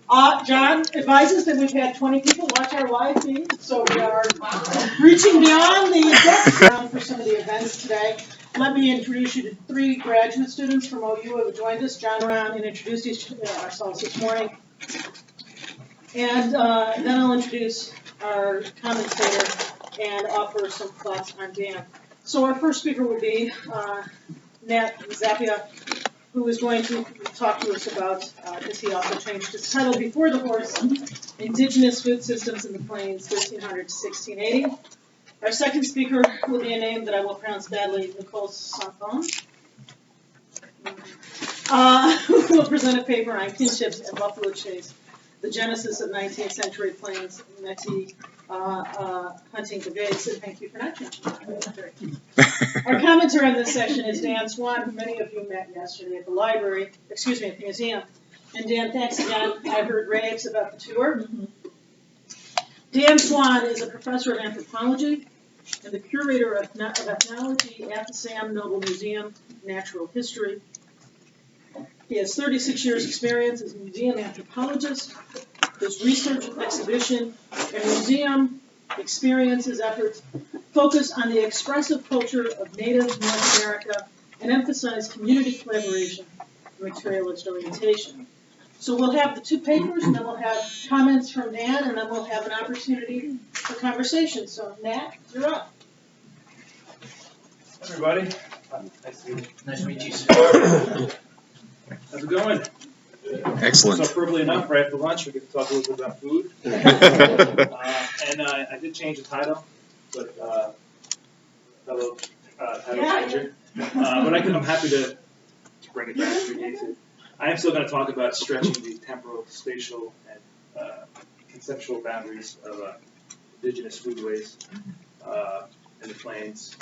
John advises that we've had 20 people watch our live feed, so we are reaching beyond the background for some of the events today. Let me introduce you to 3 graduate students from OU who have joined us. John around and introduced ourselves this morning. And then I'll introduce our commentator and offer some thoughts on Dan. So our first speaker will be Nat Zappia, who is going to talk to us about, because he also changed his title before the horse, Indigenous Food Systems in the Plains, 1300 to 1680. Our second speaker will be a name that I will pronounce badly, Nicole Sanfon, who will present a paper on kinships and buffalo chase, the genesis of 19th century Plains Métis hunting debates, and thank you for not changing. Our commentator on this session is Dan Swan, who many of you met yesterday at the library, at the museum. And Dan, thanks again. I heard raves about the tour. Dan Swan is a professor of anthropology and the curator of ethnology at the Sam Noble Museum of Natural History. He has 36 years' experience as a museum anthropologist. His research, exhibition, and museum experiences efforts focus on the expressive culture of Native North America and emphasize community collaboration and materialist orientation. So we'll have the 2 papers, and then we'll have comments from Dan, and then we'll have an opportunity for conversation. So Nat, you're up. Everybody, Nice to meet you. how's it going? Excellent. So appropriately enough, right after lunch, we get to talk a little bit about food. And I did change the title, but fellow title changer. But I'm happy to bring it back if we need to. I am still going to talk about stretching the temporal, spatial, and conceptual boundaries of indigenous foodways in the plains.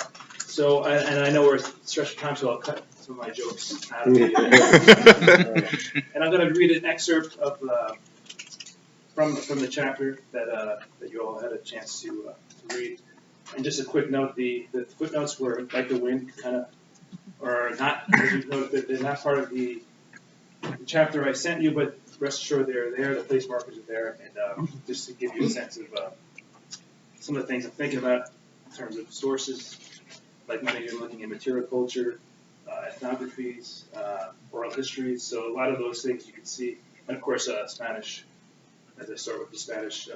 So, and I know we're stretching time, so I'll cut some of my jokes out of the and I'm going to read an excerpt of from the chapter that you all had a chance to read. And just a quick note: the footnotes were like the wind, kind of, or not. As you noted, they're not part of the chapter I sent you, but rest assured they're there. The place markers are there, and just to give you a sense of some of the things I'm thinking about in terms of sources. Like when you're looking at material culture, ethnographies, oral histories, so a lot of those things you can see, and of course Spanish, as I start with the Spanish,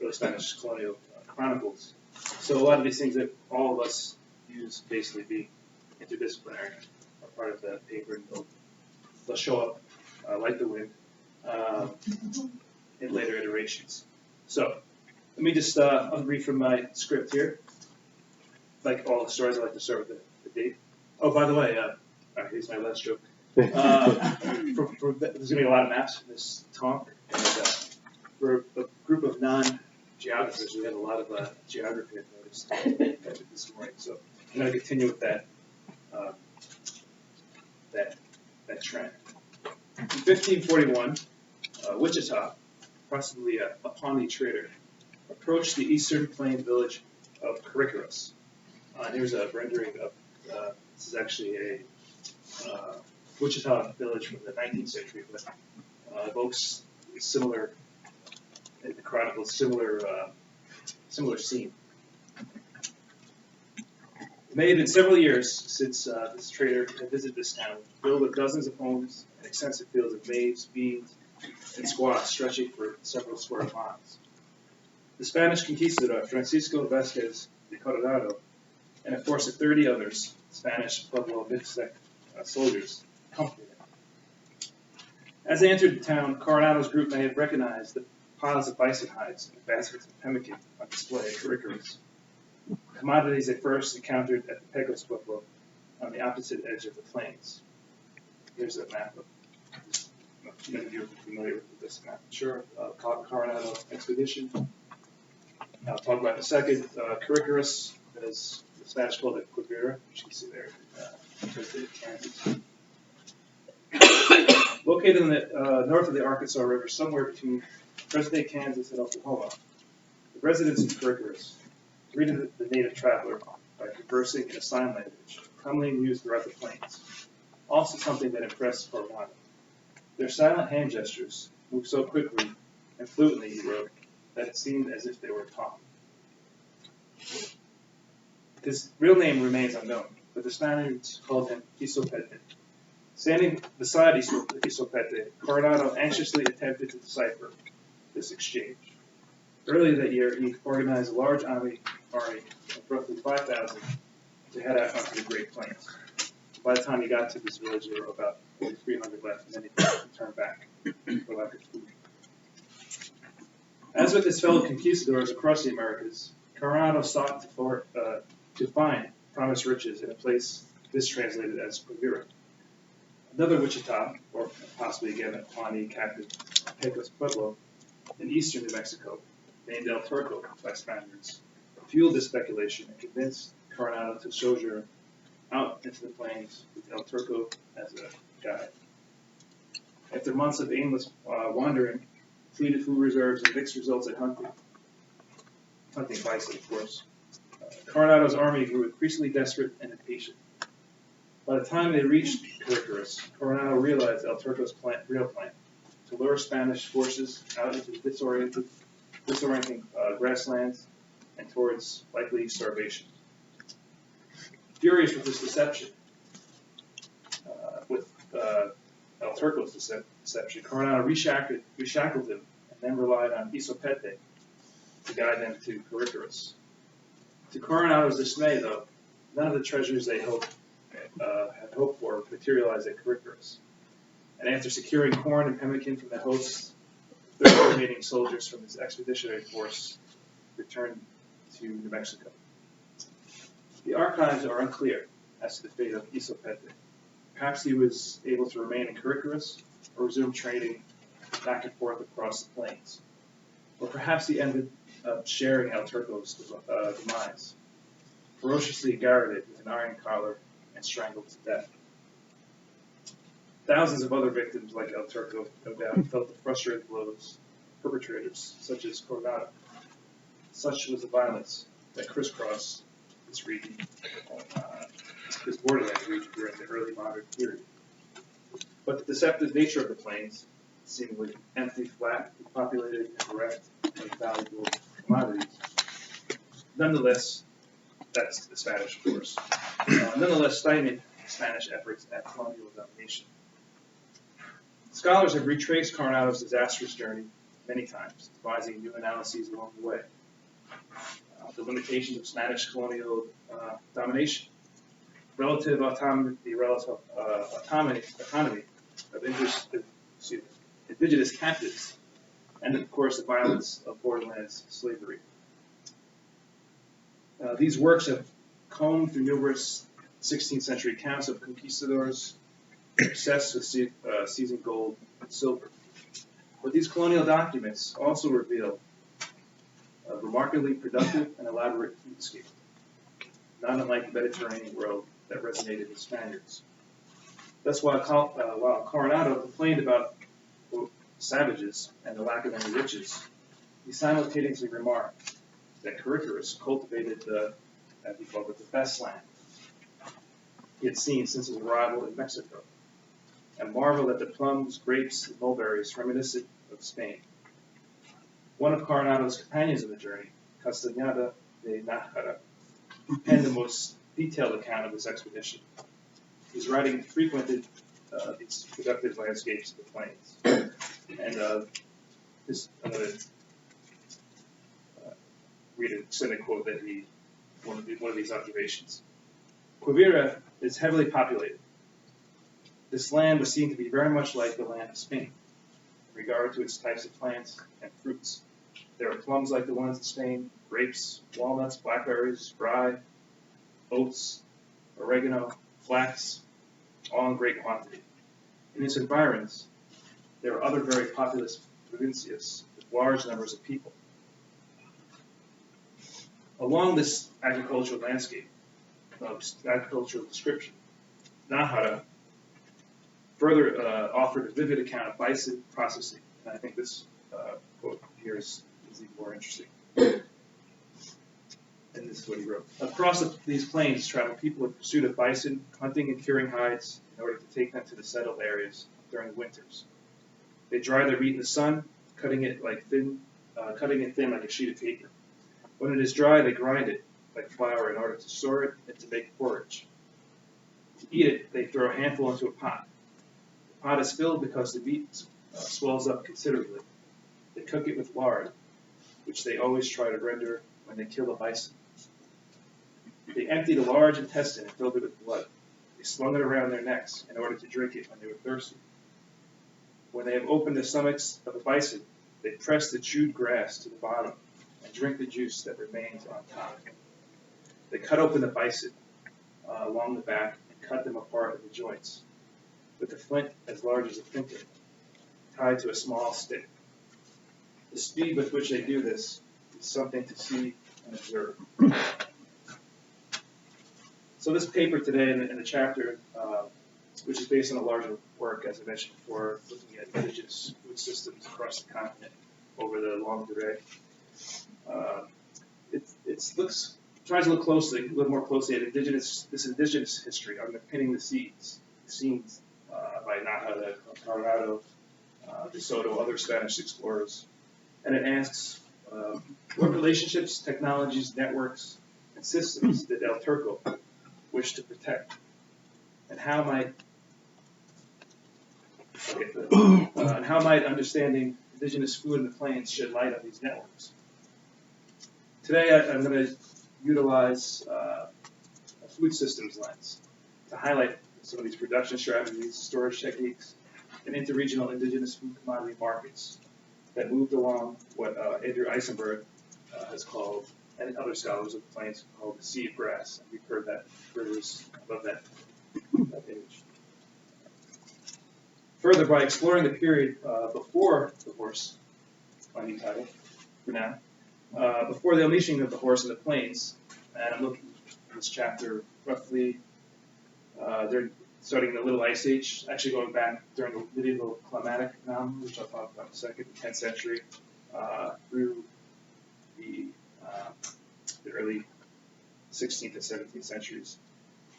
early Spanish colonial chronicles. So a lot of these things that all of us use basically being interdisciplinary are part of the paper, and they'll show up like the wind in later iterations. So let me just I'll read from my script here. Like all the stories, I like to start with the date. Oh, by the way, here's my last joke. There's going to be a lot of maps in this talk, and we're a group of non-geographers. We have a lot of geography, I've noticed, this morning. So I'm going to continue with that trend. In 1541, Wichita, possibly a Pawnee trader, approached the eastern plain village of Caricaros. Here's a rendering of, this is actually a Wichita village from the 19th century, but evokes similar, in the chronicles, similar scene. It may have been several years since this trader had visited this town, filled with dozens of homes and extensive fields of maize, beans, and squash stretching for several square miles. The Spanish conquistador Francisco Vázquez de Coronado and a force of 30 others, Spanish Pueblo Mixtec soldiers, accompanied him. As they entered the town, Coronado's group may have recognized the piles of bison hides and baskets of pemmican on display at Caricaros, commodities they first encountered at the Pecos Pueblo on the opposite edge of the plains. Here's a map of this. Many of you are familiar with this map, sure. Coronado expedition. I'll talk about in a second. Caricaros, as the Spanish called it, Quivira, which you can see there, Kansas. Located in the north of the Arkansas River, somewhere between present-day Kansas and Oklahoma, the residents of Caricaros greeted the native traveler by conversing in a sign language, commonly used throughout the plains. Also something that impressed Coronado. Their silent hand gestures moved so quickly and fluently, he wrote, that it seemed as if they were talking. His real name remains unknown, but the Spaniards called him Isopete. Standing beside Isopete, Coronado anxiously attempted to decipher this exchange. Earlier that year, he organized a large army of roughly 5,000 to head out onto the Great Plains. By the time he got to this village, there were about 300 left, and then he had to turn back for lack of food. As with his fellow conquistadors across the Americas, Coronado sought to find promised riches in a place mistranslated as Quivira. Another Wichita, or possibly again a Pawnee captive, Pecos Pueblo, in eastern New Mexico, named El Turco by Spaniards, fueled this speculation and convinced Coronado to sojourn out into the plains with El Turco as a guide. After months of aimless wandering, depleted food reserves, and mixed results at hunting bison, of course, Coronado's army grew increasingly desperate and impatient. By the time they reached Caricaris, Coronado realized El Turco's real plan to lure Spanish forces out into disorienting grasslands and towards likely starvation. Furious with this deception, El Turco's deception, Coronado reshackled him and then relied on Isopete to guide them to Caricaris. To Coronado's dismay, though, none of the treasures they had hoped for materialized at Caricaris. And after securing corn and pemmican from the hosts, the 30 remaining soldiers from his expeditionary force returned to New Mexico. The archives are unclear as to the fate of Isopete. Perhaps he was able to remain in Caricaris or resume trading back and forth across the plains. Or perhaps he ended up sharing El Turco's demise, ferociously garroted with an iron collar and strangled to death. Thousands of other victims like El Turco, no doubt, felt the frustrated blows of perpetrators such as Coronado. Such was the violence that crisscrossed this region, this borderland region during the early modern period. But the deceptive nature of the plains, seemingly empty, flat, populated, and bereft of valuable commodities, nonetheless, that's the Spanish, of course, nonetheless stymied Spanish efforts at colonial domination. Scholars have retraced Coronado's disastrous journey many times, devising new analyses along the way. The limitations of Spanish colonial domination, relative autonomy of indigenous captives, and of course the violence of borderlands slavery. These works have combed through numerous 16th century accounts of conquistadors obsessed with seizing gold and silver. But these colonial documents also reveal a remarkably productive and elaborate foodscape, not unlike the Mediterranean world that resonated with Spaniards. Thus, while Coronado complained about savages and the lack of any riches, he simultaneously remarked that Caricaris cultivated as he called it, the best land he had seen since his arrival in Mexico, and marveled at the plums, grapes, and mulberries reminiscent of Spain. One of Coronado's companions of the journey, Castañeda de Nájera, penned the most detailed account of this expedition. His writing frequented these productive landscapes of the plains. And I'm going to read an extended quote that one of these observations. Quivira is heavily populated. This land was seen to be very much like the land of Spain in regard to its types of plants and fruits. There are plums like the ones in Spain, grapes, walnuts, blackberries, rye, oats, oregano, flax, all in great quantity. In its environs, there are other very populous provincias with large numbers of people. Along this agricultural landscape, agricultural description, Nájera further offered a vivid account of bison processing, and I think this quote here is even more interesting. And this is what he wrote. Across these plains travel people in pursuit of bison, hunting and curing hides in order to take them to the settled areas during the winters. They dry their meat in the sun, cutting it thin like a sheet of paper. When it is dry, they grind it like flour in order to store it and to make porridge. To eat it, they throw a handful into a pot. The pot is filled because the meat swells up considerably. They cook it with lard, which they always try to render when they kill a bison. They emptied a large intestine and filled it with blood. They slung it around their necks in order to drink it when they were thirsty. When they have opened the stomachs of a bison, they press the chewed grass to the bottom and drink the juice that remains on top. They cut open the bison along the back and cut them apart at the joints, with a flint as large as a flinter, tied to a small stick. The speed with which they do this is something to see and observe. So this paper today in the chapter, which is based on a larger work, as I mentioned before, looking at indigenous food systems across the continent over the long durée, tries to look closely, a little more closely at indigenous history, underpinning the scenes by Nahara, Colorado, De Soto, other Spanish explorers. And it asks, what relationships, technologies, networks, and systems did El Turco wish to protect? And how might understanding indigenous food in the plains shed light on these networks? Today, I'm going to utilize a food systems lens to highlight some of these production strategies, storage techniques, and interregional indigenous food commodity markets that moved along what Andrew Eisenberg has called, and other scholars of the plains called the sea of grass. And we've heard that phrase above that image. Further, by exploring the period before the horse, my new title for now, before the unleashing of the horse in the plains, and I'm looking at this chapter roughly, they're starting the Little Ice Age, actually going back during the medieval climatic anomaly, which I'll talk about in a second, the 10th century, through the early 16th and 17th centuries.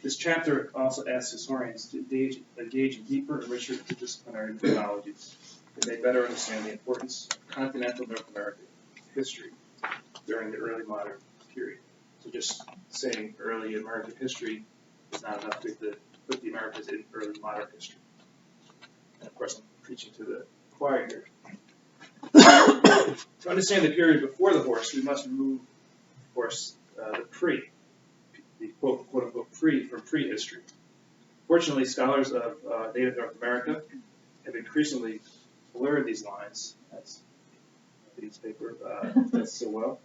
This chapter also asks historians to engage in deeper and richer interdisciplinary methodologies that may better understand the importance of continental North American history during the early modern period. So just saying early American history is not enough to put the Americas in early modern history. And of course, I'm preaching to the choir here. To understand the period before the horse, we must remove, of course, the quote-unquote pre from prehistory. Fortunately, scholars of native North America have increasingly blurred these lines. That's this paper does so well.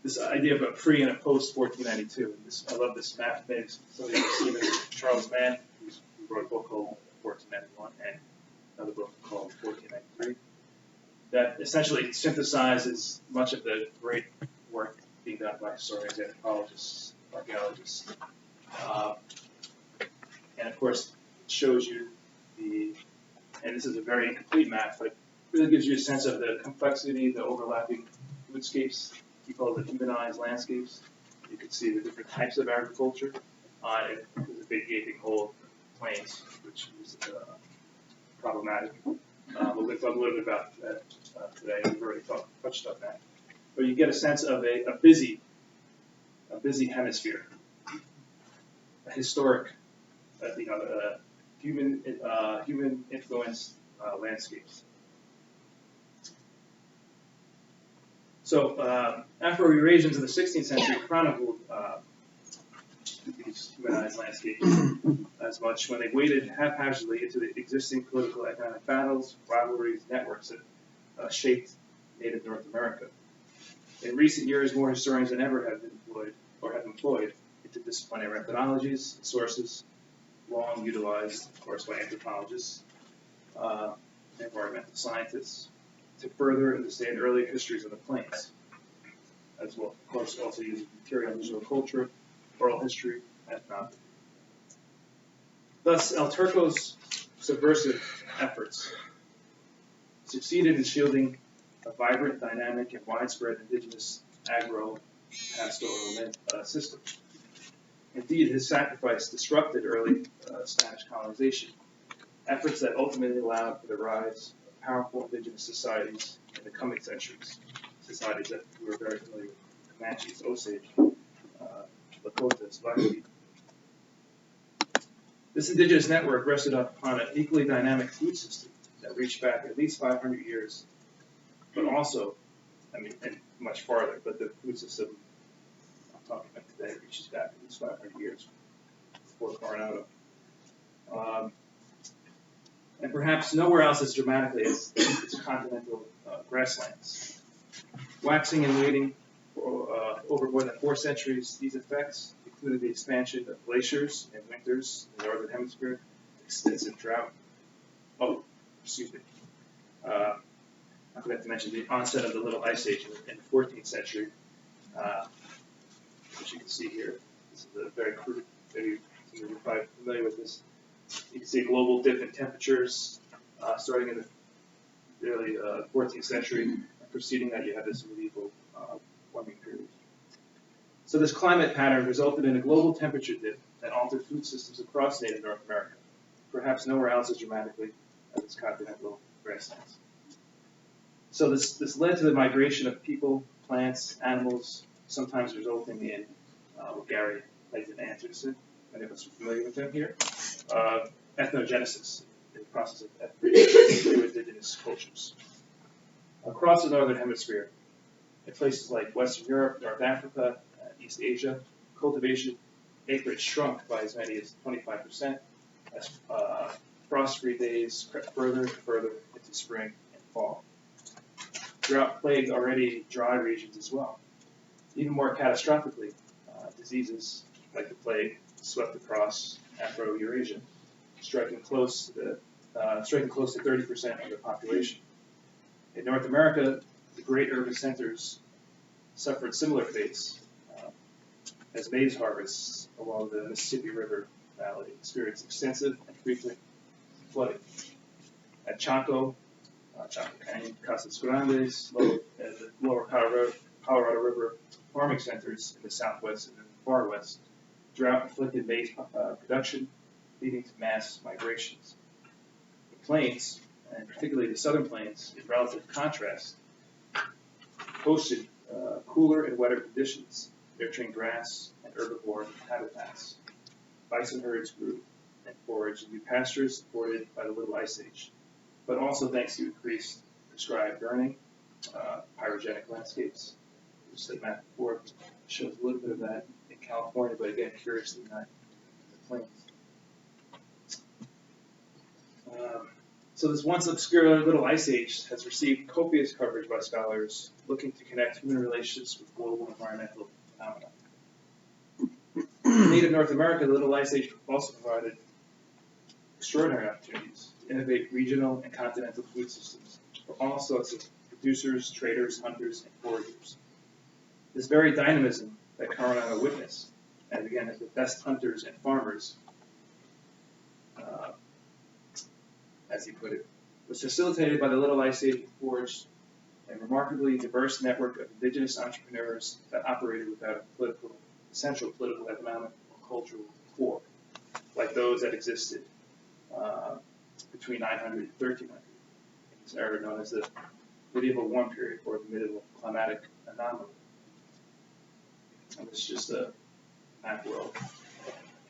This idea of a pre and a post 1492. I love this map. Maybe some of you have seen this. Charles Mann, who wrote a book called 1491 and another book called 1493. That essentially synthesizes much of the great work being done by historians, anthropologists, archaeologists. And of course, it shows you and this is a very incomplete map, but it really gives you a sense of the complexity, the overlapping foodscapes. We call it the humanized landscapes. You can see the different types of agriculture. And there's a big gaping hole in the plains, which is problematic. We'll talk a little bit about that today. We've already touched on that. But you get a sense of a busy hemisphere, a historic, human influenced landscapes. So Afro-Eurasians in the 16th century chronicled these humanized landscapes as much when they waded haphazardly into the existing political economic battles, rivalries, networks that shaped native North America. In recent years, more historians than ever have employed interdisciplinary methodologies and sources, long utilized, of course, by anthropologists, environmental scientists, to further understand earlier histories of the plains, as well, of course, also using material visual culture, oral history, ethnography. Thus, El Turco's subversive efforts succeeded in shielding a vibrant, dynamic, and widespread indigenous agro-pastoral system. Indeed, his sacrifice disrupted early Spanish colonization, efforts that ultimately allowed for the rise of powerful indigenous societies in the coming centuries, societies that we were very familiar with: Comanches, Osage, Lakotas, Blackfeet. This indigenous network rested upon an equally dynamic food system that reached back at least 500 years, but also, and much farther, but the food system I'm talking about today reaches back at least 500 years before Coronado. And perhaps nowhere else as dramatically as its continental grasslands. Waxing and waning for over more than 4 centuries, these effects included the expansion of glaciers and winters in the northern hemisphere, extensive drought. I forgot to mention the onset of the Little Ice Age in the 14th century, which you can see here. This is a very crude, maybe you're probably familiar with this. You can see a global dip in temperatures starting in the early 14th century. Preceding that, you have this medieval warming period. So this climate pattern resulted in a global temperature dip that altered food systems across native North America, perhaps nowhere else as dramatically as its continental grasslands. So this led to the migration of people, plants, animals, sometimes resulting in what Gary Layton Anderson, many of us are familiar with him here, ethnogenesis, in the process of new indigenous cultures. Across the northern hemisphere, in places like Western Europe, North Africa, East Asia, cultivation acreage shrunk by as many as 25% as frost-free days crept further and further into spring and fall. Drought plagued already dry regions as well. Even more catastrophically, diseases like the plague swept across Afro-Eurasia, striking close to 30% of the population. In North America, the great urban centers suffered similar fates as maize harvests along the Mississippi River Valley experienced extensive and frequent flooding. At Chaco Canyon, Casas Grandes, the lower Colorado River farming centers in the southwest and the far west, drought inflicted maize production, leading to mass migrations. The plains, and particularly the southern plains, in relative contrast, hosted cooler and wetter conditions, nurturing grass and herbivore habitats. Bison herds grew and foraged in new pastures supported by the Little Ice Age, but also thanks to increased prescribed burning, pyrogenic landscapes. Just like map before, shows a little bit of that in California, but again, curiously not in the plains. So this once obscure Little Ice Age has received copious coverage by scholars looking to connect human relationships with global environmental phenomena. In native North America, the Little Ice Age also provided extraordinary opportunities to innovate regional and continental food systems for all sorts of producers, traders, hunters, and foragers. This very dynamism that Coronado witnessed, and again, as the best hunters and farmers, as he put it, was facilitated by the Little Ice Age and forged a remarkably diverse network of indigenous entrepreneurs that operated without a central political, economic, or cultural core, like those that existed between 900 and 1300 in this era known as the medieval warm period, or the medieval climatic anomaly. And this is just a map world.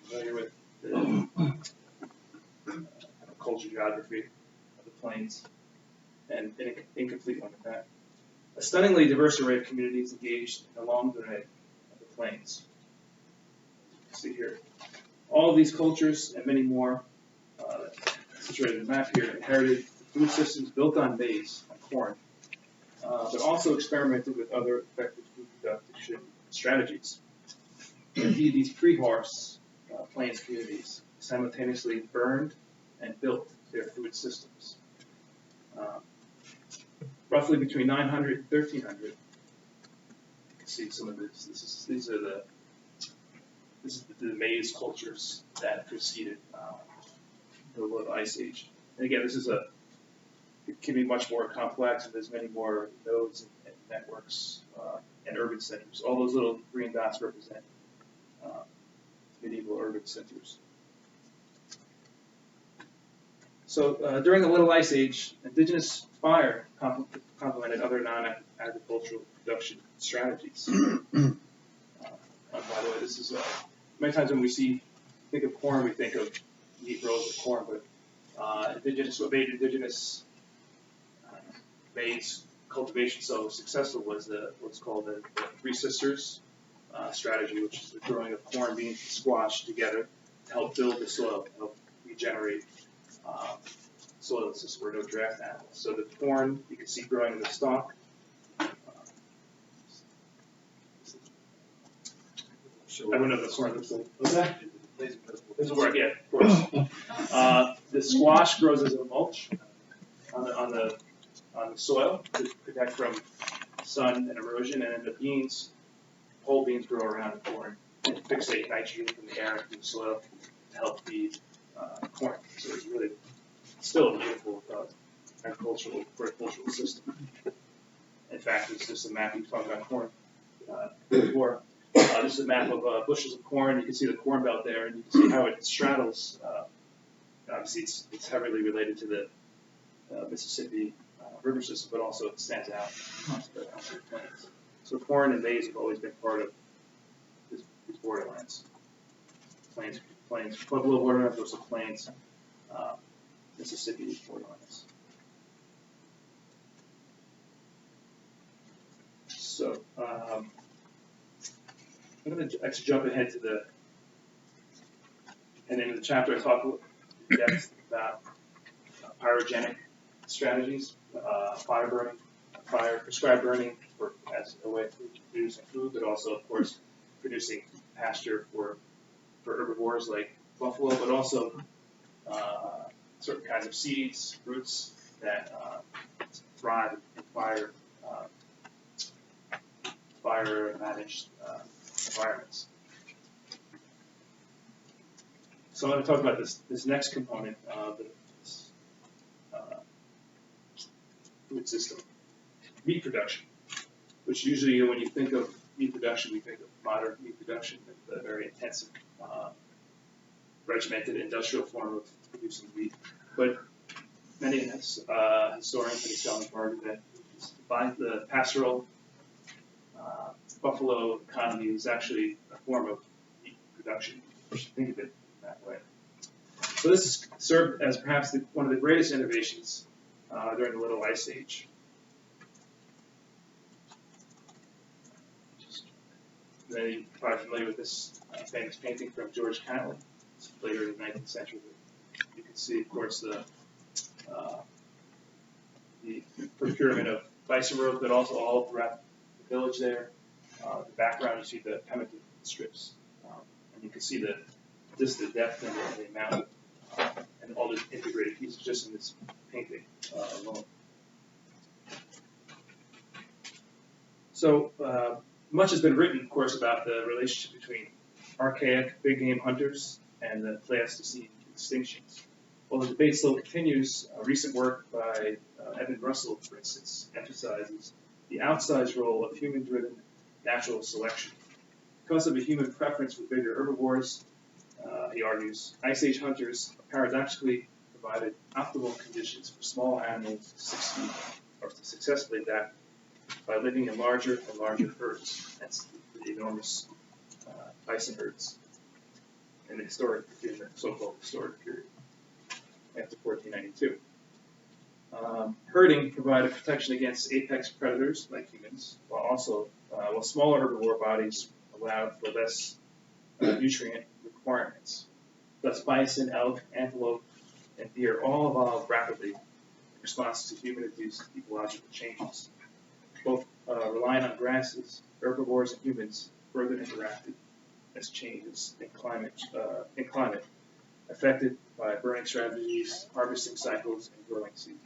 Familiar with the culture geography of the plains, and an incomplete one at that. A stunningly diverse array of communities engaged in a long array of the plains. You can see here. All of these cultures and many more, situated in the map here, inherited food systems built on maize, on corn, but also experimented with other effective food production strategies. Indeed, these pre-horse plains communities simultaneously burned and built their food systems. Roughly between 900 and 1300, you can see some of this. This is the maize cultures that preceded the Little Ice Age. And again, it can be much more complex, and there's many more nodes and networks and urban centers. All those little green dots represent medieval urban centers. So during the Little Ice Age, indigenous fire complemented other non-agricultural production strategies. By the way, this is many times when we think of corn, we think of neat rows of corn, but what made indigenous maize cultivation so successful was what's called the Three Sisters strategy, which is the growing of corn, beans, and squash together to help build the soil, to help regenerate soil so where no draft animals. So the corn you can see growing in the stalk. I wouldn't know what the corn looks like. What's that? This will work, yeah, of course. The squash grows as a mulch on the soil to protect from sun and erosion, and then the beans, whole beans grow around the corn and fixate nitrogen from the air into the soil to help feed corn. So it's really still a beautiful horticultural system. In fact, it's just a map we talked about corn before. This is a map of bushels of corn. You can see the corn belt there, and you can see how it straddles. Obviously, it's heavily related to the Mississippi river system, but also it stands out amongst the plains. So corn and maize have always been part of these borderlands. Plains, Pueblo borderlands versus plains, Mississippi borderlands. So I'm going to actually jump ahead to and in the chapter I talk in depth about pyrogenic strategies, fire burning, prescribed burning as a way of producing food, but also, of course, producing pasture for herbivores like buffalo, but also certain kinds of seeds, roots that thrive in fire-managed environments. So I'm going to talk about this next component of this food system, meat production, which usually when you think of meat production, we think of modern meat production, a very intensive, regimented industrial form of producing meat. But many historians have shown that the pastoral buffalo economy is actually a form of meat production. You should think of it that way. So this served as perhaps one of the greatest innovations during the Little Ice Age. Many are probably familiar with this famous painting from George Cantley. It's later in the 19th century. You can see, of course, the procurement of bison robes, but also all throughout the village there. The background, you see the pemmican strips, and you can see the depth and the amount and all the integrated pieces just in this painting alone. So much has been written, of course, about the relationship between archaic big game hunters and the Pleistocene extinctions. While the debate still continues, recent work by Edmund Russell, for instance, emphasizes the outsized role of human-driven natural selection. Because of a human preference for bigger herbivores, he argues, Ice Age hunters paradoxically provided optimal conditions for small animals to succeed or to successfully adapt by living in larger and larger herds. That's the enormous bison herds in the so-called historic period after 1492. Herding provided protection against apex predators like humans, while smaller herbivore bodies allowed for less nutrient requirements. Thus, bison, elk, antelope, and deer all evolved rapidly in response to human-induced ecological changes. Both relying on grasses, herbivores, and humans further interacted as changes in climate affected by burning strategies, harvesting cycles, and growing seasons.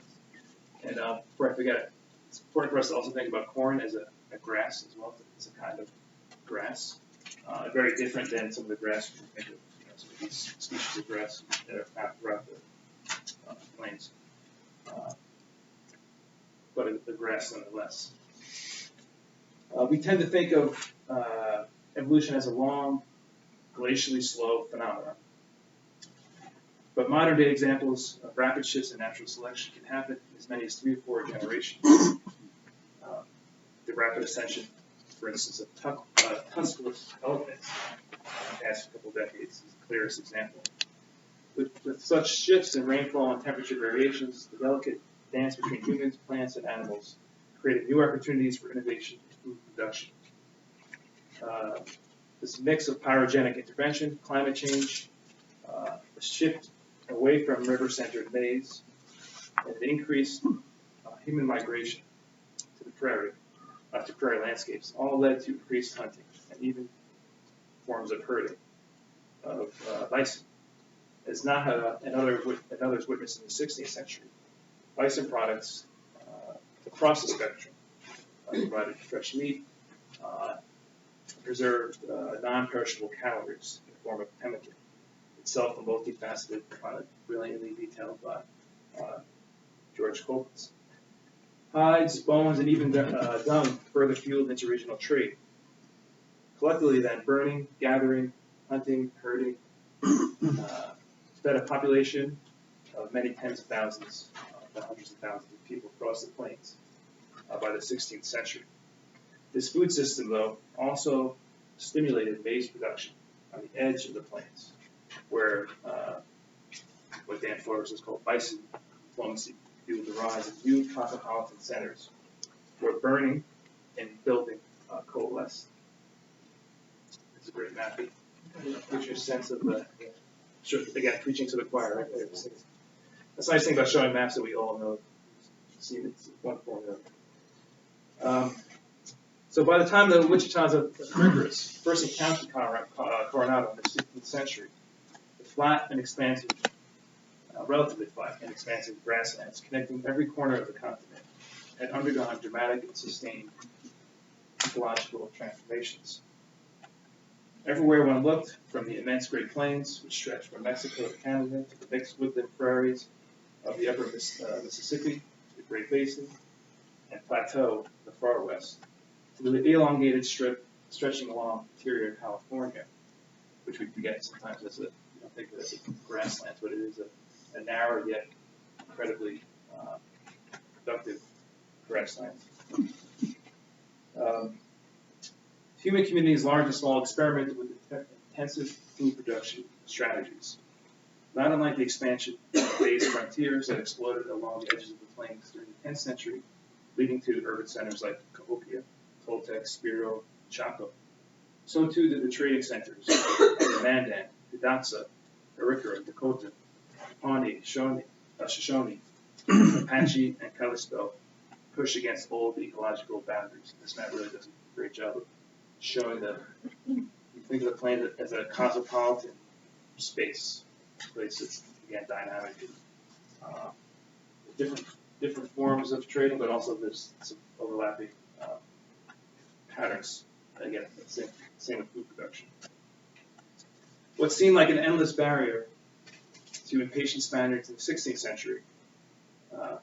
And before I forget, it's important for us to also think about corn as a grass as well. It's a kind of grass, very different than some of the grass we think of, some of these species of grass that are found throughout the plains. But a grass nonetheless. We tend to think of evolution as a long, glacially slow phenomenon. But modern day examples of rapid shifts in natural selection can happen in as many as 3 or 4 generations. The rapid ascension, for instance, of tuskless elephants in the past couple decades is the clearest example. With such shifts in rainfall and temperature variations, the delicate dance between humans, plants, and animals created new opportunities for innovation in food production. This mix of pyrogenic intervention, climate change, a shift away from river-centered maize, and the increased human migration to the prairie landscapes, all led to increased hunting and forms of herding of bison. As Naha and others witnessed in the 16th century, bison products across the spectrum provided fresh meat, preserved non-perishable calories in the form of pemmican, itself a multifaceted product, brilliantly detailed by George Copeland's. Hides, bones, and even dung further fueled interregional trade. Collectively then, burning, gathering, hunting, herding, fed a population of many tens of thousands, hundreds of thousands of people across the plains by the 16th century. This food system, though, also stimulated maize production on the edge of the plains, where what Dan Flores has called bison diplomacy fueled the rise of new cosmopolitan centers where burning and building coalesced. It's a great mapping. Gives you a sense of the, again, preaching to the choir right there. That's the nice thing about showing maps that we all know. See, it's one form or another. So by the time the Wichitas of Rigorous first encountered Coronado in the 16th century, the flat and expansive, relatively flat and expansive grasslands connecting every corner of the continent had undergone dramatic and sustained ecological transformations. Everywhere one looked, from the immense Great Plains, which stretched from Mexico to Canada, to the mixed woodland prairies of the upper Mississippi, the Great Basin, and Plateau in the far west, to the elongated strip stretching along interior California, which we forget sometimes as think of it as a grassland, but it is a narrow yet incredibly productive grassland. Human communities, large and small, experimented with intensive food production strategies. Not unlike the expansion of maize frontiers that exploded along the edges of the plains during the 10th century, leading to urban centers like Cahokia, Toltec, Spiro, Chaco. So too did the trading centers of the Mandan, Hidatsa, Arikara, Dakota, Pawnee, Shoshone, Apache, and Kalispel push against old ecological boundaries. This map really does a great job of showing that you think of the plains as a cosmopolitan space, place that's, again, dynamic and different forms of trading, but also there's some overlapping patterns. Again, same with food production. What seemed like an endless barrier to impatient Spaniards in the 16th century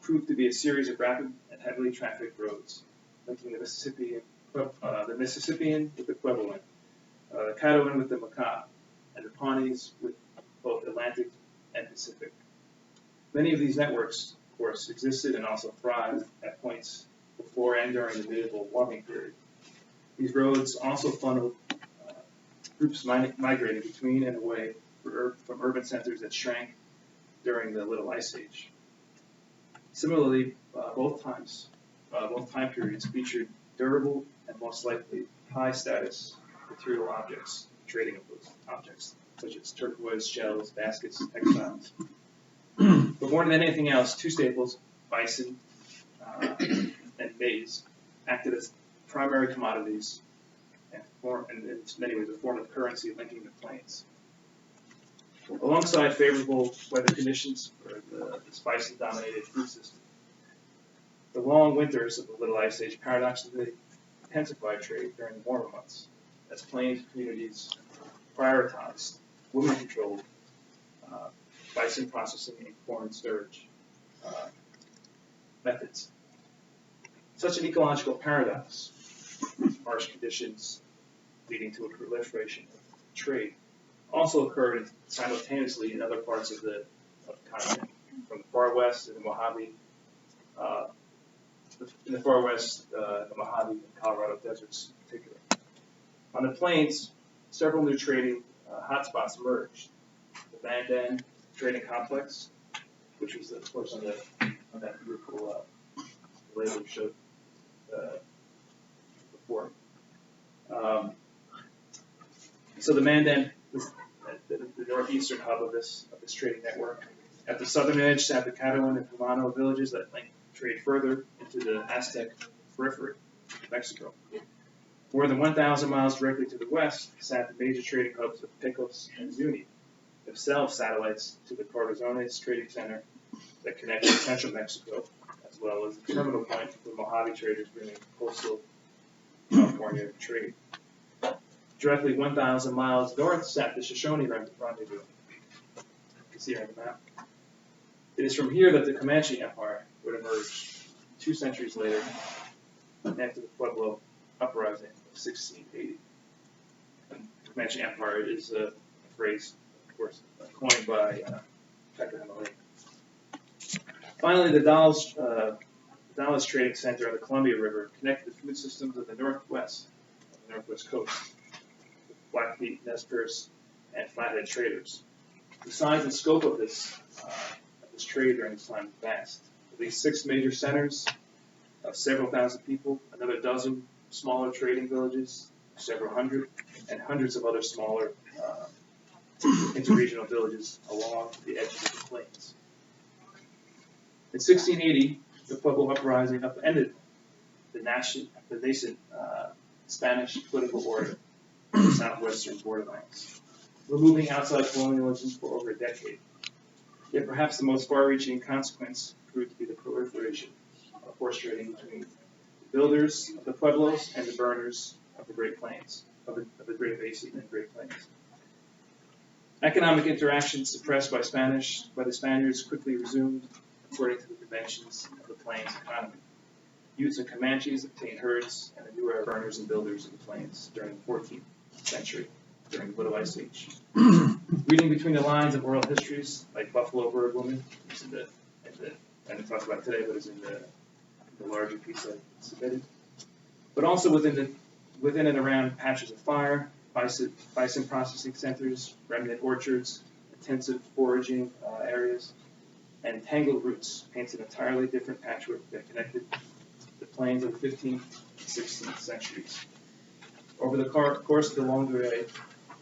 proved to be a series of rapid and heavily trafficked roads linking the Mississippian with the Puebloan, the Caddoan with the Macab, and the Pawnees with both Atlantic and Pacific. Many of these networks, of course, existed and also thrived at points before and during the medieval warming period. These roads also funneled groups migrating between and away from urban centers that shrank during the Little Ice Age. Similarly, both time periods featured durable and most likely high status material objects, trading of those objects, such as turquoise, shells, baskets, textiles. But more than anything else, two staples, bison and maize, acted as primary commodities and in many ways a form of currency linking the plains. Alongside favorable weather conditions for this bison-dominated food system, the long winters of the Little Ice Age paradoxically intensified trade during the warmer months, as plains communities prioritized women-controlled bison processing and corn storage methods. Such an ecological paradox, harsh conditions leading to a proliferation of trade, also occurred simultaneously in other parts of the the continent. From the far west in the Mojave, the Mojave and Colorado deserts in particular. On the plains, several new trading hotspots emerged. The Mandan trading complex, which was, of course, on that beautiful label we showed before. So the Mandan was the northeastern hub of this trading network. At the southern edge sat the Catalan and Humano villages that linked trade further into the Aztec periphery of Mexico. More than 1,000 miles directly to the west sat the major trading hubs of Pecos and Zuni, themselves satellites to the Corazones trading center that connected central Mexico, as well as the terminal point for Mojave traders bringing coastal California trade. Directly 1,000 miles north sat the Shoshone rendezvous. You can see here on the map. It is from here that the Comanche Empire would emerge 2 centuries later, after the Pueblo uprising of 1680. And the Comanche Empire is a phrase, of course, coined by Pecos. Finally, the Dallas Trading Center on the Columbia River connected the food systems of the Northwest coast, with Blackfeet, Nez Perce, and Flathead traders. The size and scope of this trade during this time is vast. At least 6 major centers of several thousand people, another dozen smaller trading villages, several hundred, and hundreds of other smaller interregional villages along the edges of the plains. In 1680, the Pueblo uprising upended the nascent Spanish political order in the southwestern borderlands, removing outside colonialism for over a decade. Yet perhaps the most far-reaching consequence proved to be the proliferation of horse trading between the builders of the Pueblos and the burners of the Great Plains, of the Great Basin and Great Plains. Economic interactions suppressed by the Spaniards quickly resumed according to the conventions of the Plains economy. Utes and Comanches obtained herds and a new era of burners and builders of the Plains during the 14th century, during the Little Ice Age. Reading between the lines of oral histories like Buffalo Bird Woman, it's in I didn't talk about it today, but it's in the larger piece I submitted. But also within and around patches of fire, bison processing centers, remnant orchards, intensive foraging areas, and tangled roots paints an entirely different patchwork that connected the plains of the 15th and 16th centuries. Over the course of the longue durée,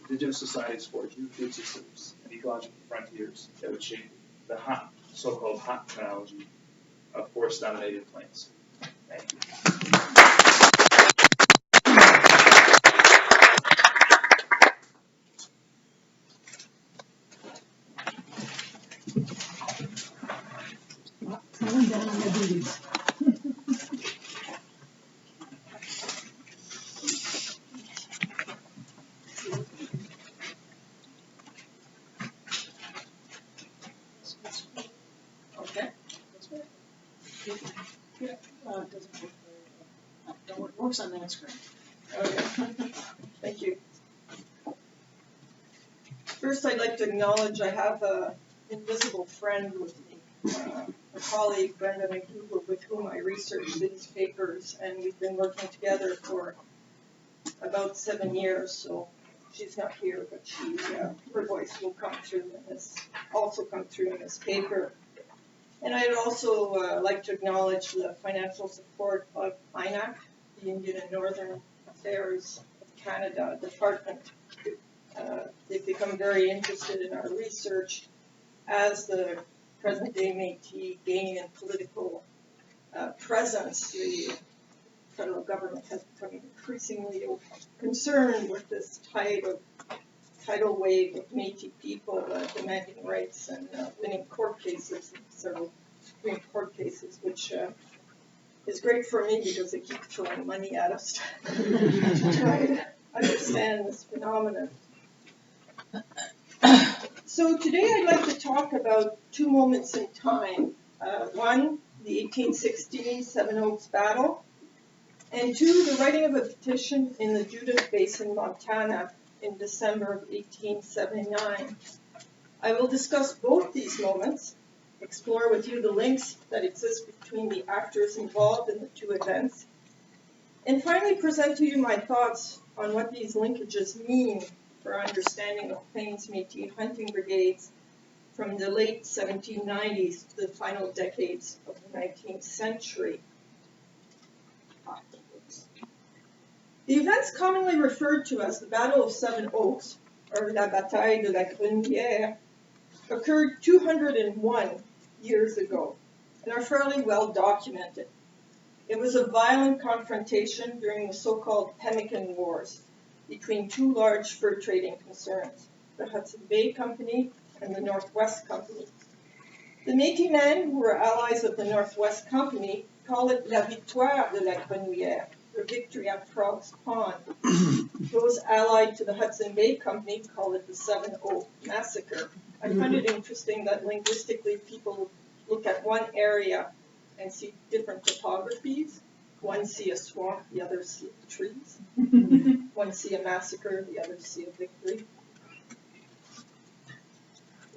indigenous societies forged new food systems and ecological frontiers that would shape the so-called hot chronology of forest-dominated plains. Thank you. Down on the duties. Okay. That's good. Yeah, it doesn't work very well. It works on that screen. Okay. Thank you. First, I'd like to acknowledge I have an invisible friend with me, a colleague, Brenda McDougall, with whom I researched these papers, and we've been working together for about 7 years, so she's not here, but her voice will come through in this paper. And I'd also like to acknowledge the financial support of INAC, the Indian and Northern Affairs of Canada Department. They've become very interested in our research as the present-day Métis gain in political presence. The federal government has become increasingly concerned with this tidal wave of Métis people demanding rights and winning court cases, several Supreme Court cases, which is great for me because they keep throwing money at us to try to understand this phenomenon. So today I'd like to talk about 2 moments in time. One, the 1816 Seven Oaks Battle, and 2, the writing of a petition in the Judith Basin, Montana in December of 1879. I will discuss both these moments, explore with you the links that exist between the actors involved in the two events, and finally present to you my thoughts on what these linkages mean for our understanding of Plains Métis hunting brigades from the late 1790s to the final decades of the 19th century. The events commonly referred to as the Battle of Seven Oaks, or La Bataille de la Grenouillère, occurred 201 years ago and are fairly well documented. It was a violent confrontation during the so-called Pemmican Wars between two large fur trading concerns, the Hudson Bay Company and the Northwest Company. The Métis men, who were allies of the Northwest Company, call it La Victoire de la Grenouillère, the victory at Frog's Pond. Those allied to the Hudson Bay Company call it the Seven Oak Massacre. I find it interesting that linguistically people look at one area and see different topographies. One see a swamp, the other see trees. One see a massacre, the other see a victory.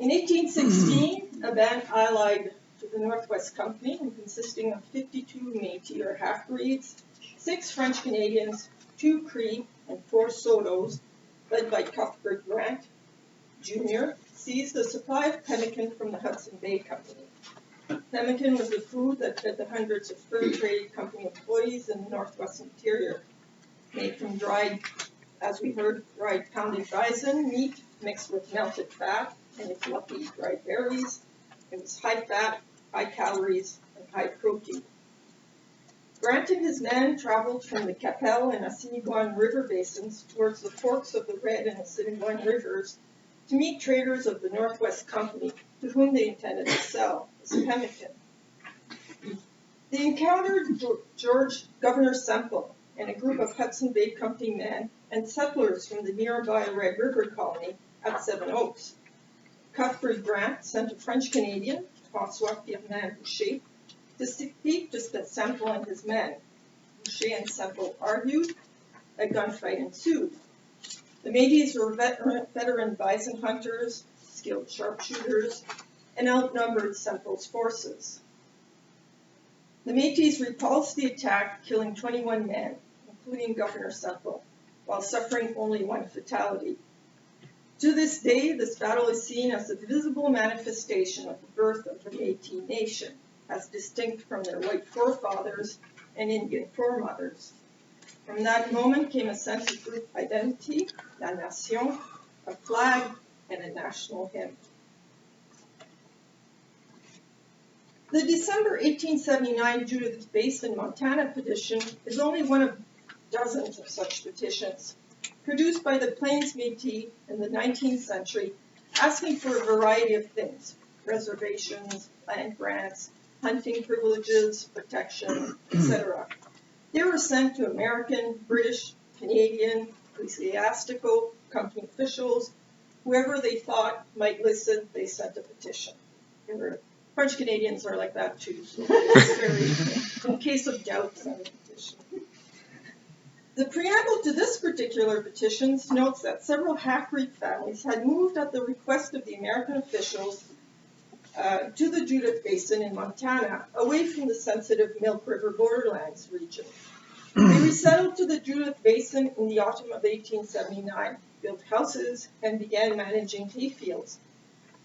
In 1816, a band allied to the Northwest Company, consisting of 52 Métis or half-breeds, 6 French Canadians, 2 Cree, and 4 Sotos, led by Cuthbert Grant, Jr., seized a supply of pemmican from the Hudson Bay Company. Pemmican was the food that fed the hundreds of fur trade company employees in the Northwest Interior, made from dried, as we heard, dried pounded bison meat mixed with melted fat and if lucky, dried berries. It was high fat, high calories, and high protein. Grant and his men traveled from the Qu'Appelle and Assiniboine river basins towards the forks of the Red and Assiniboine rivers to meet traders of the Northwest Company to whom they intended to sell as pemmican. They encountered Governor Semple and a group of Hudson Bay Company men and settlers from the nearby Red River colony at Seven Oaks. Cuthbert Grant sent a French Canadian, François Firmin Boucher, to speak to Semple and his men. Boucher and Semple argued. A gunfight ensued. The Métis were veteran bison hunters, skilled sharpshooters, and outnumbered Semple's forces. The Métis repulsed the attack, killing 21 men, including Governor Semple, while suffering only 1 fatality. To this day, this battle is seen as a visible manifestation of the birth of the Métis nation, as distinct from their white forefathers and Indian foremothers. From that moment came a sense of group identity, la nation, a flag, and a national hymn. The December 1879 Judith Basin, Montana petition is only one of dozens of such petitions produced by the Plains Métis in the 19th century, asking for a variety of things: reservations, land grants, hunting privileges, protection, etc. They were sent to American, British, Canadian, ecclesiastical, company officials, whoever they thought might listen, they sent a petition. French Canadians are like that too, so it's very, in case of doubt, send a petition. The preamble to this particular petition notes that several half-breed families had moved at the request of the American officials to the Judith Basin in Montana, away from the sensitive Milk River borderlands region. They resettled to the Judith Basin in the autumn of 1879, built houses, and began managing hayfields,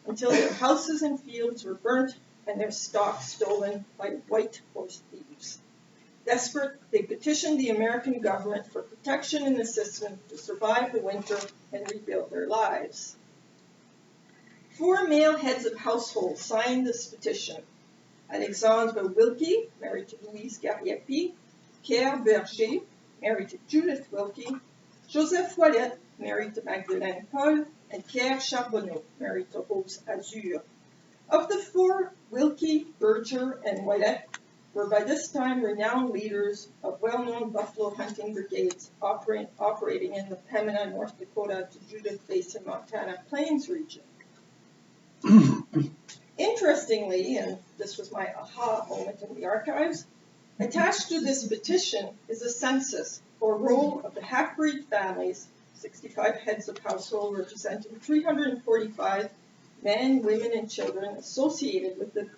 until their houses and fields were burnt and their stock stolen by white horse thieves. Desperate, they petitioned the American government for protection and assistance to survive the winter and rebuild their lives. 4 male heads of households signed this petition: Alexandre Wilkie, married to Louise Gariepi; Pierre Berger, married to Judith Wilkie; Joseph Ouellette, married to Magdalene Paul; and Pierre Charbonneau, married to Rose Azur. Of the 4, Wilkie, Berger, and Ouellette were by this time renowned leaders of well-known buffalo hunting brigades operating in the Pembina, North Dakota to Judith Basin, Montana Plains region. Interestingly, and this was my aha moment in the archives, attached to this petition is a census or roll of the half-breed families, 65 heads of household representing 345 men, women, and children associated with the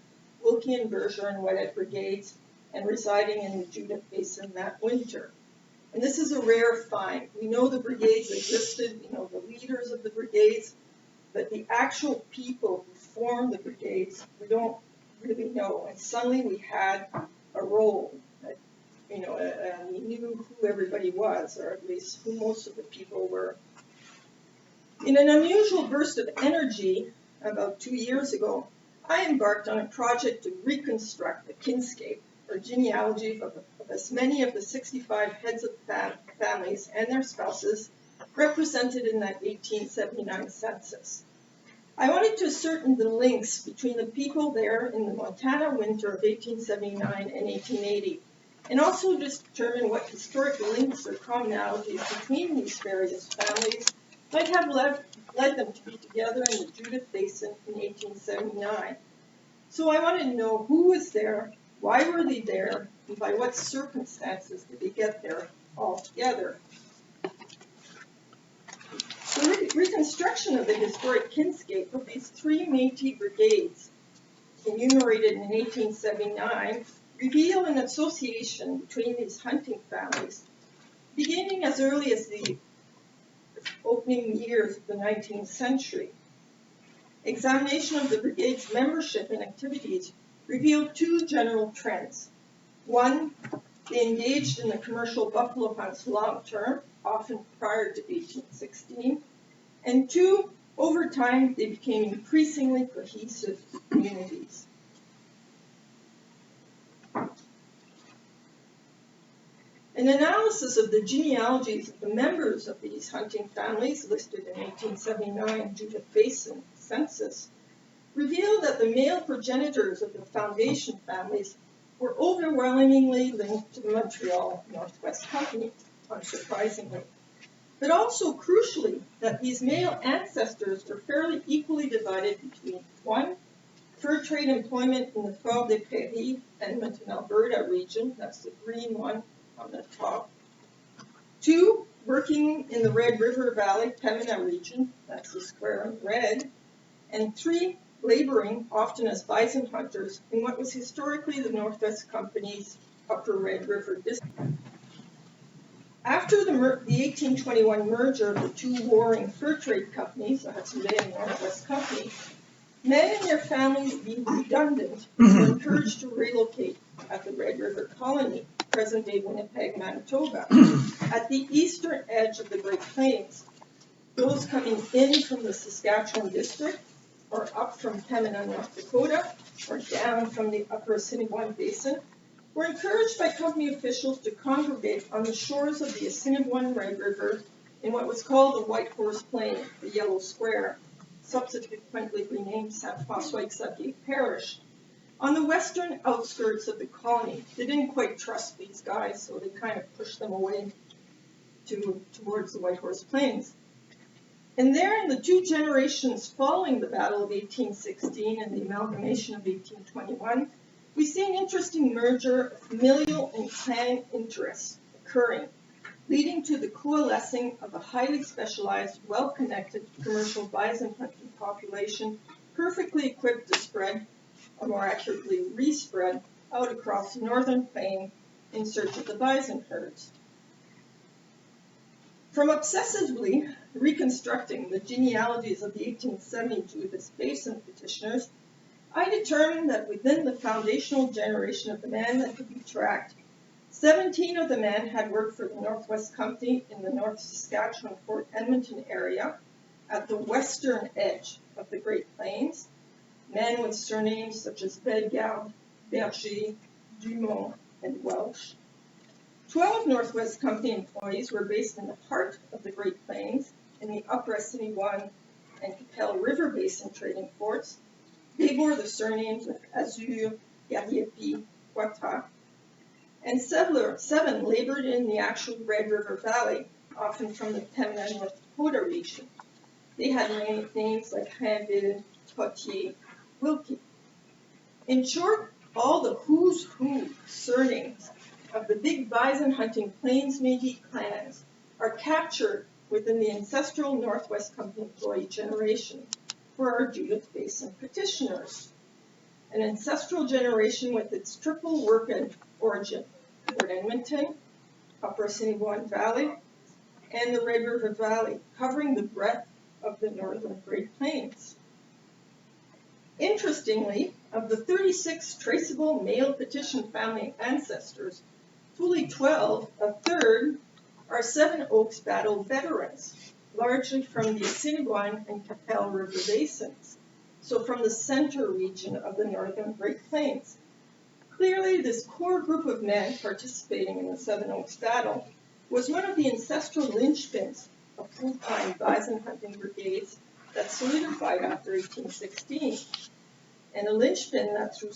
Wilkie, Berger, and Wedette brigades and residing in the Judith Basin that winter. And this is a rare find. We know the brigades existed, we know the leaders of the brigades, but the actual people who formed the brigades, we don't really know. And suddenly we had a role. We knew who everybody was, or at least who most of the people were. In an unusual burst of energy, about 2 years ago, I embarked on a project to reconstruct the kinscape, or genealogy of as many of the 65 heads of families and their spouses represented in that 1879 census. I wanted to ascertain the links between the people there in the Montana winter of 1879 and 1880, and also determine what historic links or commonalities between these various families might have led them to be together in the Judith Basin in 1879. So I wanted to know who was there, why were they there, and by what circumstances did they get there all together. The reconstruction of the historic kinscape of these three Métis brigades, enumerated in 1879, reveal an association between these hunting families, beginning as early as the opening years of the 19th century. Examination of the brigade's membership and activities revealed two general trends. One, they engaged in the commercial buffalo hunts long term, often prior to 1816. And two, over time, they became increasingly cohesive communities. An analysis of the genealogies of the members of these hunting families listed in 1879 Judith Basin census revealed that the male progenitors of the foundation families were overwhelmingly linked to the Montreal Northwest Company, unsurprisingly. But also crucially, that these male ancestors were fairly equally divided between 1, fur trade employment in the Fort des Prairies, Edmonton, Alberta region, that's the green one on the top. 2, working in the Red River Valley, Pembina region, that's the square in red. And 3, laboring, often as bison hunters, in what was historically the Northwest Company's Upper Red River district. After the 1821 merger of the two warring fur trade companies, the Hudson Bay and Northwest Company, men and their families, being redundant, were encouraged to relocate at the Red River Colony, present-day Winnipeg, Manitoba, at the eastern edge of the Great Plains. Those coming in from the Saskatchewan district, or up from Pembina, North Dakota, or down from the upper Assiniboine Basin, were encouraged by company officials to congregate on the shores of the Assiniboine Red River in what was called the White Horse Plain, the Yellow Square, subsequently renamed Saint François-Xavier Parish, on the western outskirts of the colony. They didn't quite trust these guys, so they kind of pushed them away towards the White Horse Plains. And there, in the 2 generations following the Battle of 1816 and the amalgamation of 1821, we see an interesting merger of familial and clan interests occurring, leading to the coalescing of a highly specialized, well-connected commercial bison hunting population, perfectly equipped to spread, or more accurately respread, out across the northern plain in search of the bison herds. From obsessively reconstructing the genealogies of the 1870 Judith Basin petitioners, I determined that within the foundational generation of the men that could be tracked, 17 of the men had worked for the Northwest Company in the North Saskatchewan Fort Edmonton area at the western edge of the Great Plains, men with surnames such as Bellegarde, Berger, Dumont, and Welsh. 12 Northwest Company employees were based in the heart of the Great Plains in the Upper Assiniboine and Qu'Appelle River Basin trading forts. They bore the surnames of Azur, Gariepi, Poitras, and 7 labored in the actual Red River Valley, often from the Pembina, North Dakota region. They had names like Rainville, Trottier, Wilkie. In short, all the who's who surnames of the big bison hunting Plains Métis clans are captured within the ancestral Northwest Company employee generation. for our Judith Basin petitioners. An ancestral generation with its triple work and origin, Fort Edmonton, Upper Assiniboine Valley, and the Red River Valley, covering the breadth of the northern Great Plains. Interestingly, of the 36 traceable male petition family ancestors, fully 12, a third, are Seven Oaks battle veterans, largely from the Assiniboine and Qu'Appelle River basins, so from the center region of the northern Great Plains. Clearly, this core group of men participating in the Seven Oaks battle was one of the ancestral linchpins of full-time bison hunting brigades that solidified after 1816, and a linchpin that through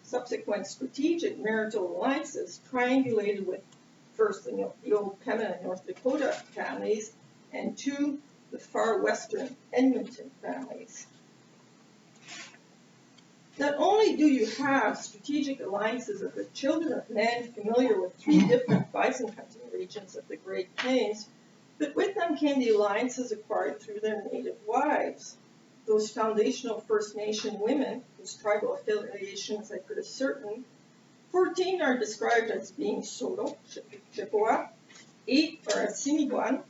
subsequent strategic marital alliances triangulated with first the old Pembina and North Dakota families, and two, the far western Edmonton families. Not only do you have strategic alliances of the children of men familiar with three different bison hunting regions of the Great Plains, but with them came the alliances acquired through their native wives. Those foundational First Nation women, whose tribal affiliations I could ascertain, 14 are described as being Saulteaux, Chippewa, 8 are Assiniboine,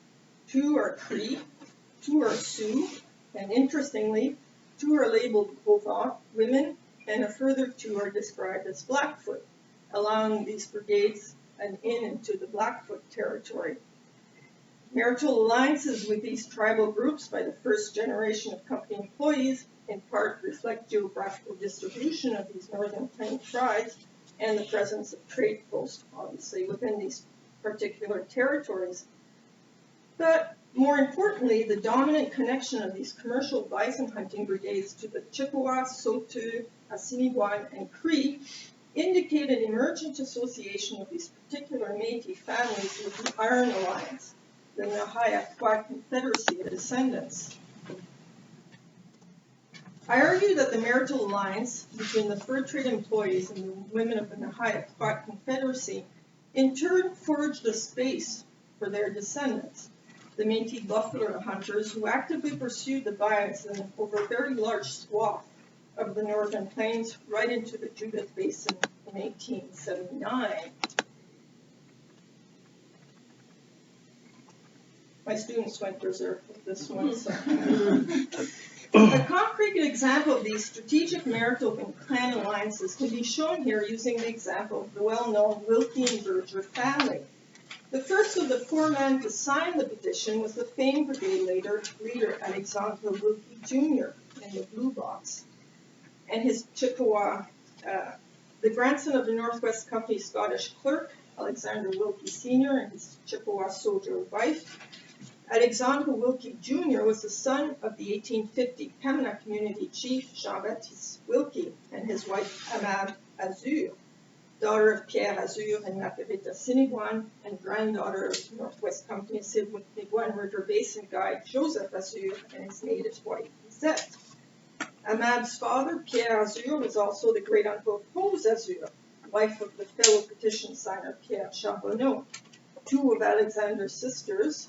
2 are Cree, 2 are Sioux, and interestingly, 2 are labeled Gros women, and a further 2 are described as Blackfoot, allowing these brigades an in into the Blackfoot territory. Marital alliances with these tribal groups by the first generation of company employees in part reflect geographical distribution of these northern plain tribes and the presence of trade posts, obviously, within these particular territories. But more importantly, the dominant connection of these commercial bison hunting brigades to the Chippewa, Saulteaux, Assiniboine, and Cree indicate an emergent association of these particular Métis families with the Iron Alliance, the Nahiaquah Confederacy of Descendants. I argue that the marital alliance between the fur trade employees and the women of the Nahiaquah Confederacy in turn forged a space for their descendants, the Métis buffalo hunters who actively pursued the bison over a very large swath of the northern plains right into the Judith Basin in 1879. My students went berserk with this one. So. A concrete example of these strategic marital and clan alliances can be shown here using the example of the well-known Wilkie and Berger family. The first of the 4 men to sign the petition was the famed brigade leader Alexandre Wilkie Jr. in the blue box, and his Chippewa, the grandson of the Northwest Company Scottish clerk, Alexander Wilkie Sr., and his Chippewa soldier wife. Alexandre Wilkie Jr. was the son of the 1850 Pembina community chief Jean-Baptiste Wilkie and his wife Amab Azur, daughter of Pierre Azur and Marguerite Assiniboine, and granddaughter of Northwest Company Assiniboine River Basin guide Joseph Azur and his native wife Lisette. Amab's father, Pierre Azur, was also the great-uncle of Rose Azur, wife of the fellow petition signer Pierre Charbonneau. 2 of Alexander's sisters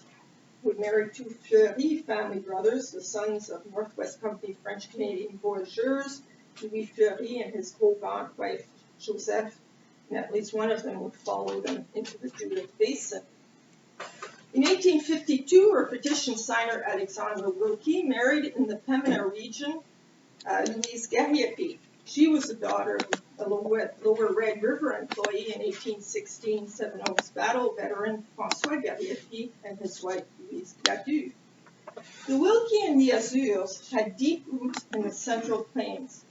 would marry 2 Fleury family brothers, the sons of Northwest Company French-Canadian voyageurs, Louis Fleury and his Gaunt wife Joseph, and at least one of them would follow them into the Judith Basin. In 1852, her petition signer Alexandre Wilkie married in the Pembina region Louise Gariepi. She was the daughter of a Lower Red River employee in 1816 Seven Oaks battle veteran François Gariepi and his wife Louise Gadu. The Wilkie and the Azurs had deep roots in the Central Plains.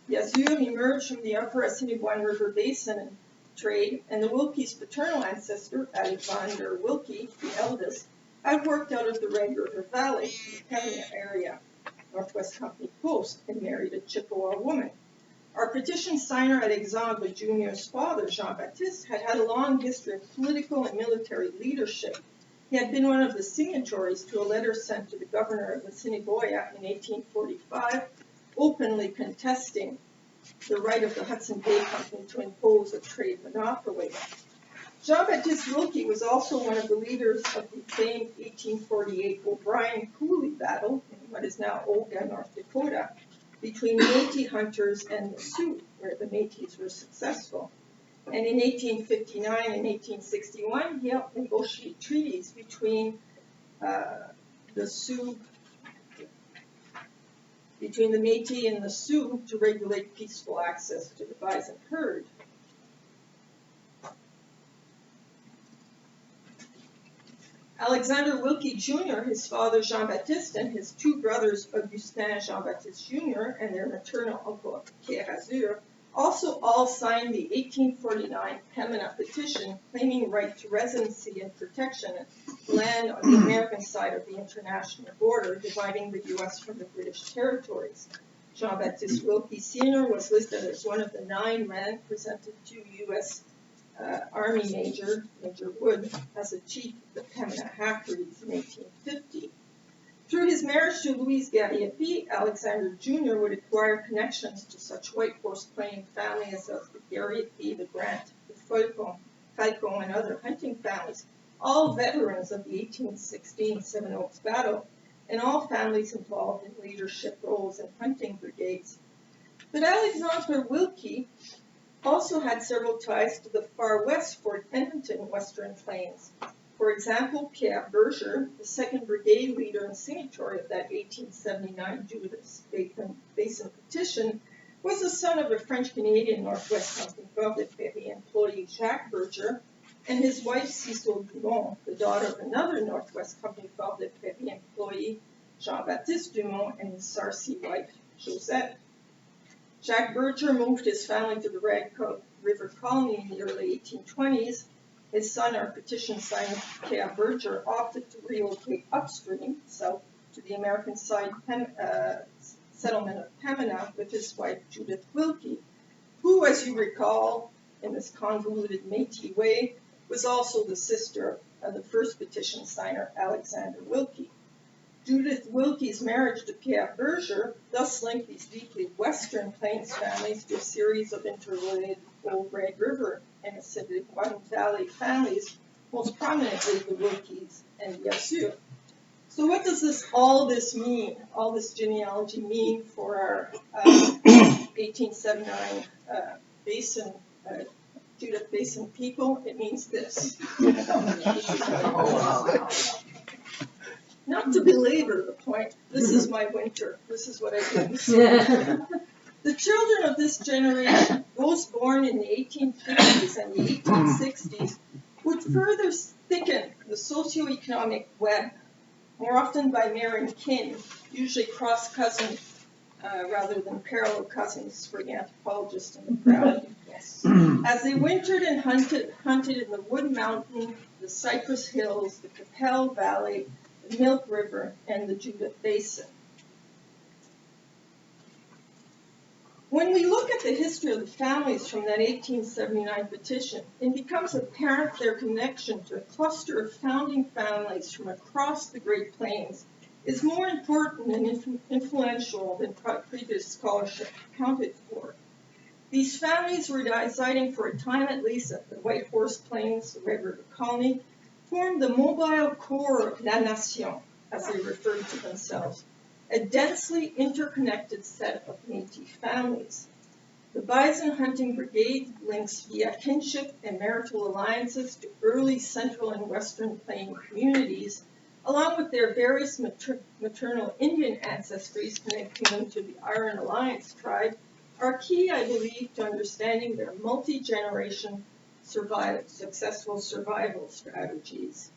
The Azur emerged from the Upper Assiniboine River Basin trade, and the Wilkie's paternal ancestor, Alexander Wilkie, the eldest, had worked out of the Red River Valley, the Pembina area, Northwest Company Coast, and married a Chippewa woman. Our petition signer Alexandre Jr.'s father, Jean-Baptiste, had a long history of political and military leadership. He had been one of the signatories to a letter sent to the governor of Assiniboia in 1845, openly contesting the right of the Hudson Bay Company to impose a trade monopoly. Jean-Baptiste Wilkie was also one of the leaders of the famed 1848 O'Brien-Cooley battle in what is now Olga, North Dakota, between Métis hunters and the Sioux, where the Métis were successful. And in 1859 and 1861, he helped negotiate treaties between the Métis and the Sioux to regulate peaceful access to the bison herd. Alexander Wilkie Jr., his father Jean-Baptiste, and his two brothers Augustin Jean-Baptiste Jr. and their maternal uncle Pierre Azur also all signed the 1849 Pembina Petition claiming right to residency and protection of land on the American side of the international border dividing the U.S. from the British territories. Jean-Baptiste Wilkie Sr. was listed as one of the 9 men presented to U.S. Army Major Wood as a chief of the Pembina half-breeds in 1850. Through his marriage to Louise Gariepi, Alexander Jr. would acquire connections to such White Horse Plain families as the Gariepi, the Grant, the Falcon, and other hunting families, all veterans of the 1816 Seven Oaks battle, and all families involved in leadership roles in hunting brigades. But Alexander Wilkie also had several ties to the far west Fort Edmonton Western Plains. For example, Pierre Berger, the 2nd Brigade leader and signatory of that 1879 Judith Basin petition, was the son of a French-Canadian Northwest Company Corps de Prairie employee Jacques Berger, and his wife Cecile Dumont, the daughter of another Northwest Company Corps de Prairie employee Jean-Baptiste Dumont, and his Sarcee wife Josette. Jacques Berger moved his family to the Red River Colony in the early 1820s. His son, our petition signer Pierre Berger, opted to relocate upstream, south to the American side settlement of Pembina with his wife Judith Wilkie, who, as you recall, in this convoluted Métis way, was also the sister of the first petition signer Alexander Wilkie. Judith Wilkie's marriage to Pierre Berger thus linked these deeply Western Plains families to a series of interrelated Old Red River and Acidic One Valley families, most prominently the Wilkies and the Azur. So what does all this mean, all this genealogy mean for our 1879 Judith Basin people? It means this. Not to belabor the point, this is my winter. This is what I do. The children of this generation, those born in the 1850s and the 1860s, would further thicken the socioeconomic web, more often by marrying kin, usually cross-cousin rather than parallel cousins for the anthropologist in the crowd. Yes. As they wintered and hunted in the Wood Mountain, the Cypress Hills, the Capel Valley, the Milk River, and the Judith Basin. When we look at the history of the families from that 1879 petition, it becomes apparent their connection to a cluster of founding families from across the Great Plains is more important and influential than previous scholarship accounted for. These families were residing for a time at least at the White Horse Plains, the Red River Colony, formed the mobile core of La Nation, as they referred to themselves, a densely interconnected set of Métis families. The Bison Hunting Brigade links via kinship and marital alliances to early Central and Western Plain communities, along with their various maternal Indian ancestries connecting them to the Iron Alliance tribe, are key, I believe, to understanding their multi-generation successful survival strategies.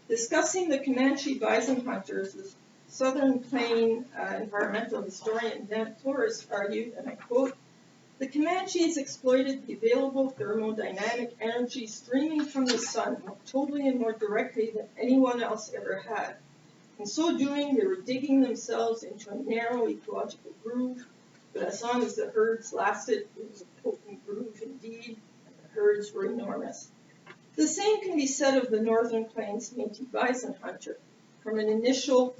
Discussing the Comanche bison hunters, the Southern Plain environmental historian Dan Flores argued, and I quote, "The Comanches exploited the available thermodynamic energy streaming from the sun more totally and more directly than anyone else ever had. In so doing, they were digging themselves into a narrow ecological groove, but as long as the herds lasted, it was a potent groove indeed, and the herds were enormous." The same can be said of the Northern Plains Métis bison hunter. From an initial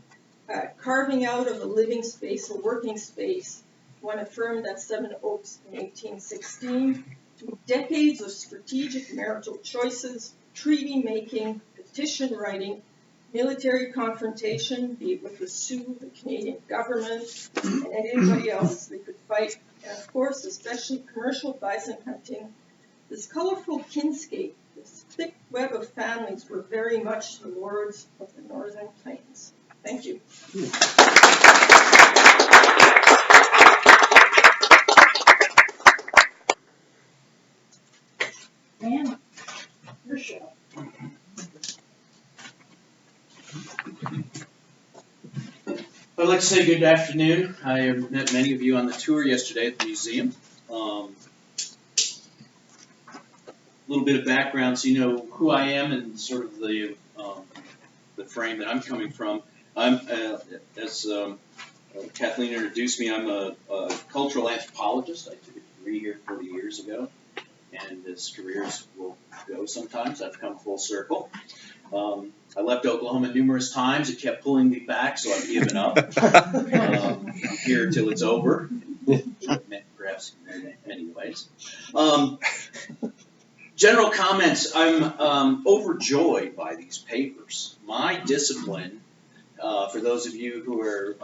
carving out of a living space, a working space, one affirmed at Seven Oaks in 1816, to through decades of strategic marital choices, treaty making, petition writing, military confrontation, be it with the Sioux, the Canadian government, and anybody else they could fight, and of course, especially commercial bison hunting, this colorful kinscape, this thick web of families were very much the lords of the Northern Plains. Thank you. Man, your show. I'd like to say good afternoon. I met many of you on the tour yesterday at the museum. A little bit of background so you know who I am and sort of the frame that I'm coming from. I'm, as Kathleen introduced me, I'm a cultural anthropologist. I took a degree here 40 years ago, and as careers will go sometimes, I've come full circle. I left Oklahoma numerous times. It kept pulling me back, so I've given up. I'm here until it's over, perhaps in many ways. General comments. I'm overjoyed by these papers. My discipline, for those of you who are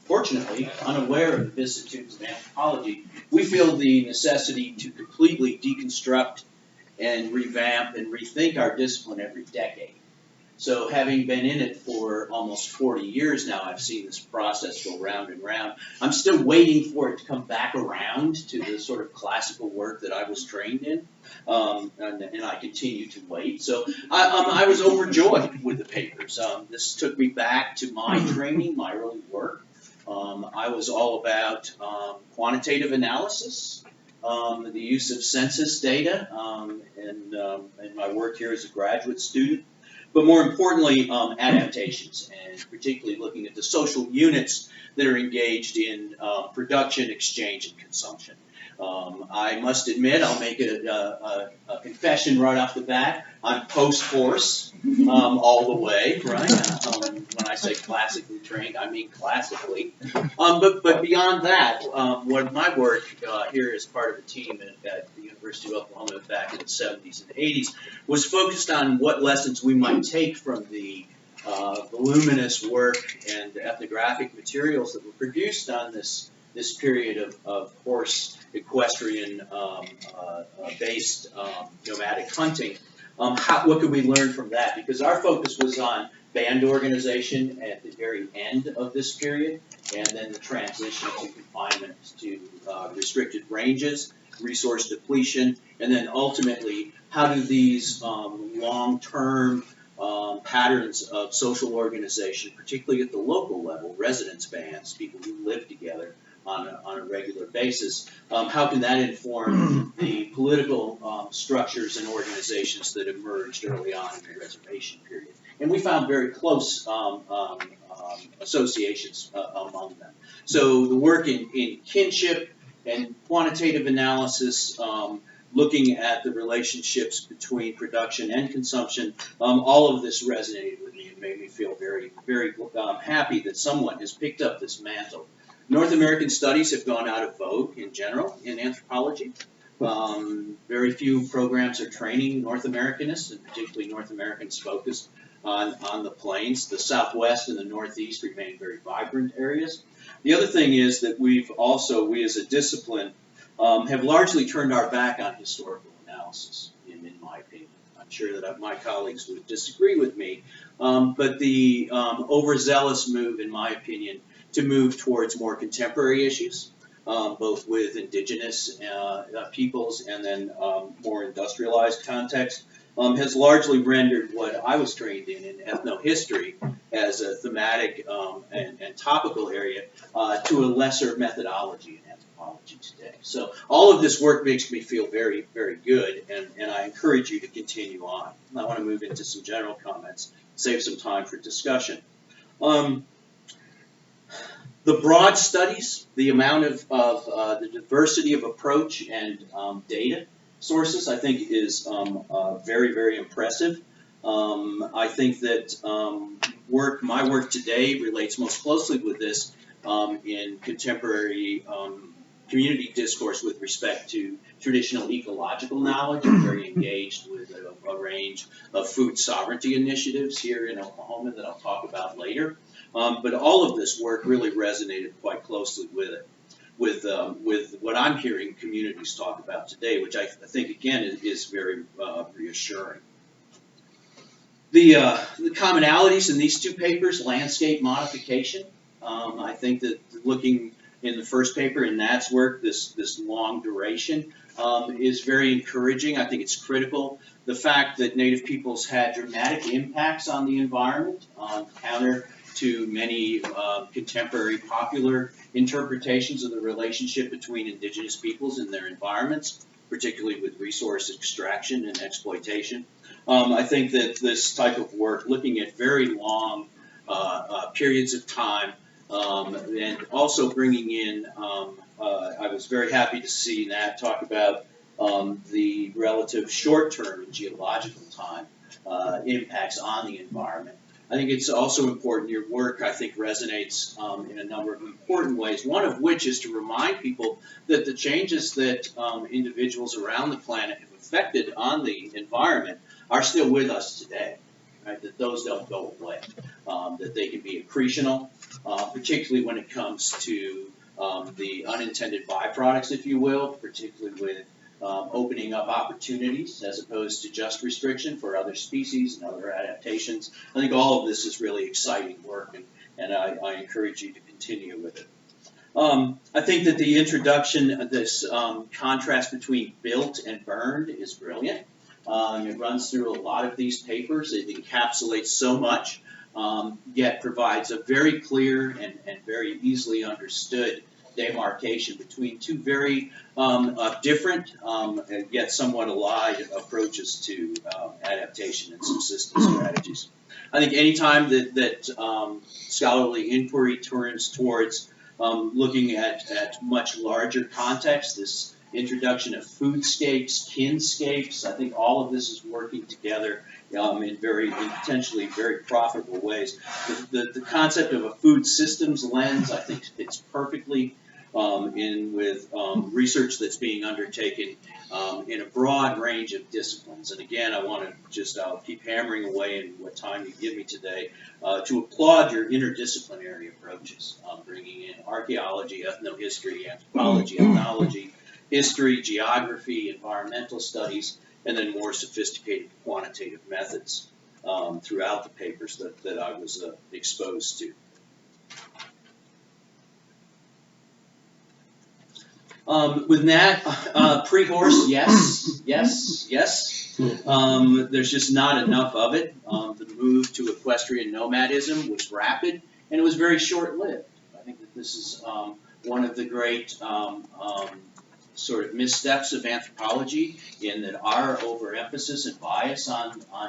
fortunately unaware of the vicissitudes of anthropology, we feel the necessity to completely deconstruct and revamp and rethink our discipline every decade. So having been in it for almost 40 years now, I've seen this process go round and round. I'm still waiting for it to come back around to the sort of classical work that I was trained in, and I continue to wait. So I was overjoyed with the papers. This took me back to my training, my early work. I was all about quantitative analysis, the use of census data, and my work here as a graduate student. But more importantly, adaptations, and particularly looking at the social units that are engaged in production, exchange, and consumption. I must admit, I'll make a confession right off the bat. I'm post-horse all the way, right? When I say classically trained, I mean classically. But beyond that, what my work here as part of a team at the University of Oklahoma back in the 70s and 80s was focused on what lessons we might take from the voluminous work and ethnographic materials that were produced on this period of horse equestrian based nomadic hunting. What could we learn from that? Because our focus was on band organization at the very end of this period, and then the transition to confinement to restricted ranges, resource depletion, and then ultimately how do these long-term patterns of social organization, particularly at the local level, residence bands, people who live together on a regular basis, how can that inform the political structures and organizations that emerged early on in the reservation period? And we found very close associations among them. So the work in kinship and quantitative analysis, looking at the relationships between production and consumption, all of this resonated with me and made me feel very, very happy that someone has picked up this mantle. North American studies have gone out of vogue in general in anthropology. Very few programs are training North Americanists, and particularly North Americans focused on the plains. The Southwest and the Northeast remain very vibrant areas. The other thing is that we as a discipline, have largely turned our back on historical analysis, in my opinion. I'm sure that my colleagues would disagree with me, but the overzealous move, in my opinion, to move towards more contemporary issues, both with indigenous peoples and then more industrialized context, has largely rendered what I was trained in ethnohistory as a thematic and topical area to a lesser methodology in anthropology today. So all of this work makes me feel very, very good, and I encourage you to continue on. I want to move into some general comments, save some time for discussion. The broad studies, the amount of the diversity of approach and data sources, I think is very, very impressive. I think that my work today relates most closely with this in contemporary community discourse with respect to traditional ecological knowledge. I'm very engaged with a range of food sovereignty initiatives here in Oklahoma that I'll talk about later. But all of this work really resonated quite closely with it, with what I'm hearing communities talk about today, which I think again is very reassuring. The commonalities in these two papers, landscape modification. I think that looking in the first paper in Nat's work, this long duration is very encouraging. I think it's critical. The fact that Native peoples had dramatic impacts on the environment, counter to many contemporary popular interpretations of the relationship between indigenous peoples and their environments, particularly with resource extraction and exploitation. I think that this type of work, looking at very long periods of time, and also bringing in, I was very happy to see Nat talk about the relative short-term and geological time impacts on the environment. I think it's also important, your work I think resonates in a number of important ways, one of which is to remind people that the changes that individuals around the planet have affected on the environment are still with us today, right? That those don't go away, that they can be accretional, particularly when it comes to the unintended byproducts, if you will, particularly with opening up opportunities as opposed to just restriction for other species and other adaptations. I think all of this is really exciting work, and I encourage you to continue with it. I think that the introduction of this contrast between built and burned is brilliant. It runs through a lot of these papers. It encapsulates so much, yet provides a very clear and very easily understood demarcation between two very different yet somewhat allied approaches to adaptation and subsistence strategies. I think anytime that scholarly inquiry turns towards looking at much larger context, this introduction of foodscapes, kinscapes, I think all of this is working together in potentially very profitable ways. The concept of a food systems lens, I think, fits perfectly in with research that's being undertaken in a broad range of disciplines. And again, I want to I'll keep hammering away in what time you give me today to applaud your interdisciplinary approaches, bringing in archaeology, ethnohistory, anthropology, ethnology, history, geography, environmental studies, and then more sophisticated quantitative methods throughout the papers that I was exposed to. With Nat, pre-horse, yes. There's just not enough of it. The move to equestrian nomadism was rapid, and it was very short-lived. I think that this is one of the great sort of missteps of anthropology, in that our overemphasis and bias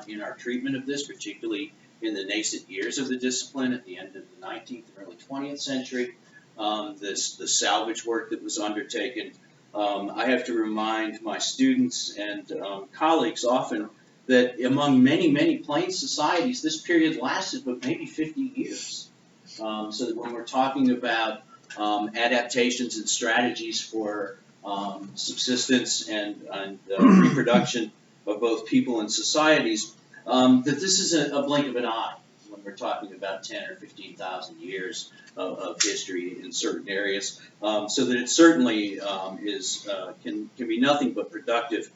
in our treatment of this, particularly in the nascent years of the discipline at the end of the 19th and early 20th century, the salvage work that was undertaken. I have to remind my students and colleagues often that among many, many plains societies, this period lasted but maybe 50 years. So that when we're talking about adaptations and strategies for subsistence and reproduction of both people and societies, that this is a blink of an eye when we're talking about 10 or 15,000 years of history in certain areas, so that it certainly can be nothing but productive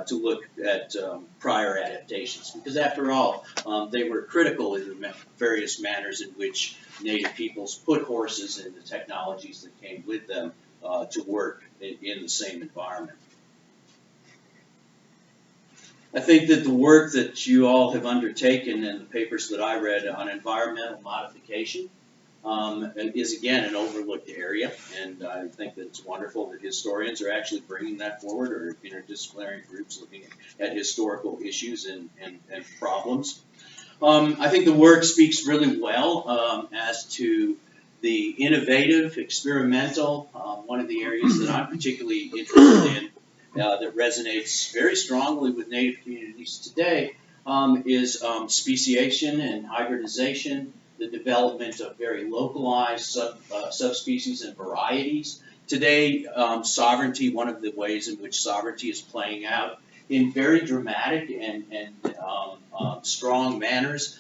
to look at prior adaptations, because after all, they were critical in the various manners in which Native peoples put horses and the technologies that came with them to work in the same environment. I think that the work that you all have undertaken and the papers that I read on environmental modification is again an overlooked area, and I think that it's wonderful that historians are actually bringing that forward, or interdisciplinary groups looking at historical issues and problems. I think the work speaks really well as to the innovative, experimental, one of the areas that I'm particularly interested in that resonates very strongly with Native communities today is speciation and hybridization, the development of very localized subspecies and varieties Today, sovereignty, one of the ways in which sovereignty is playing out in very dramatic and strong manners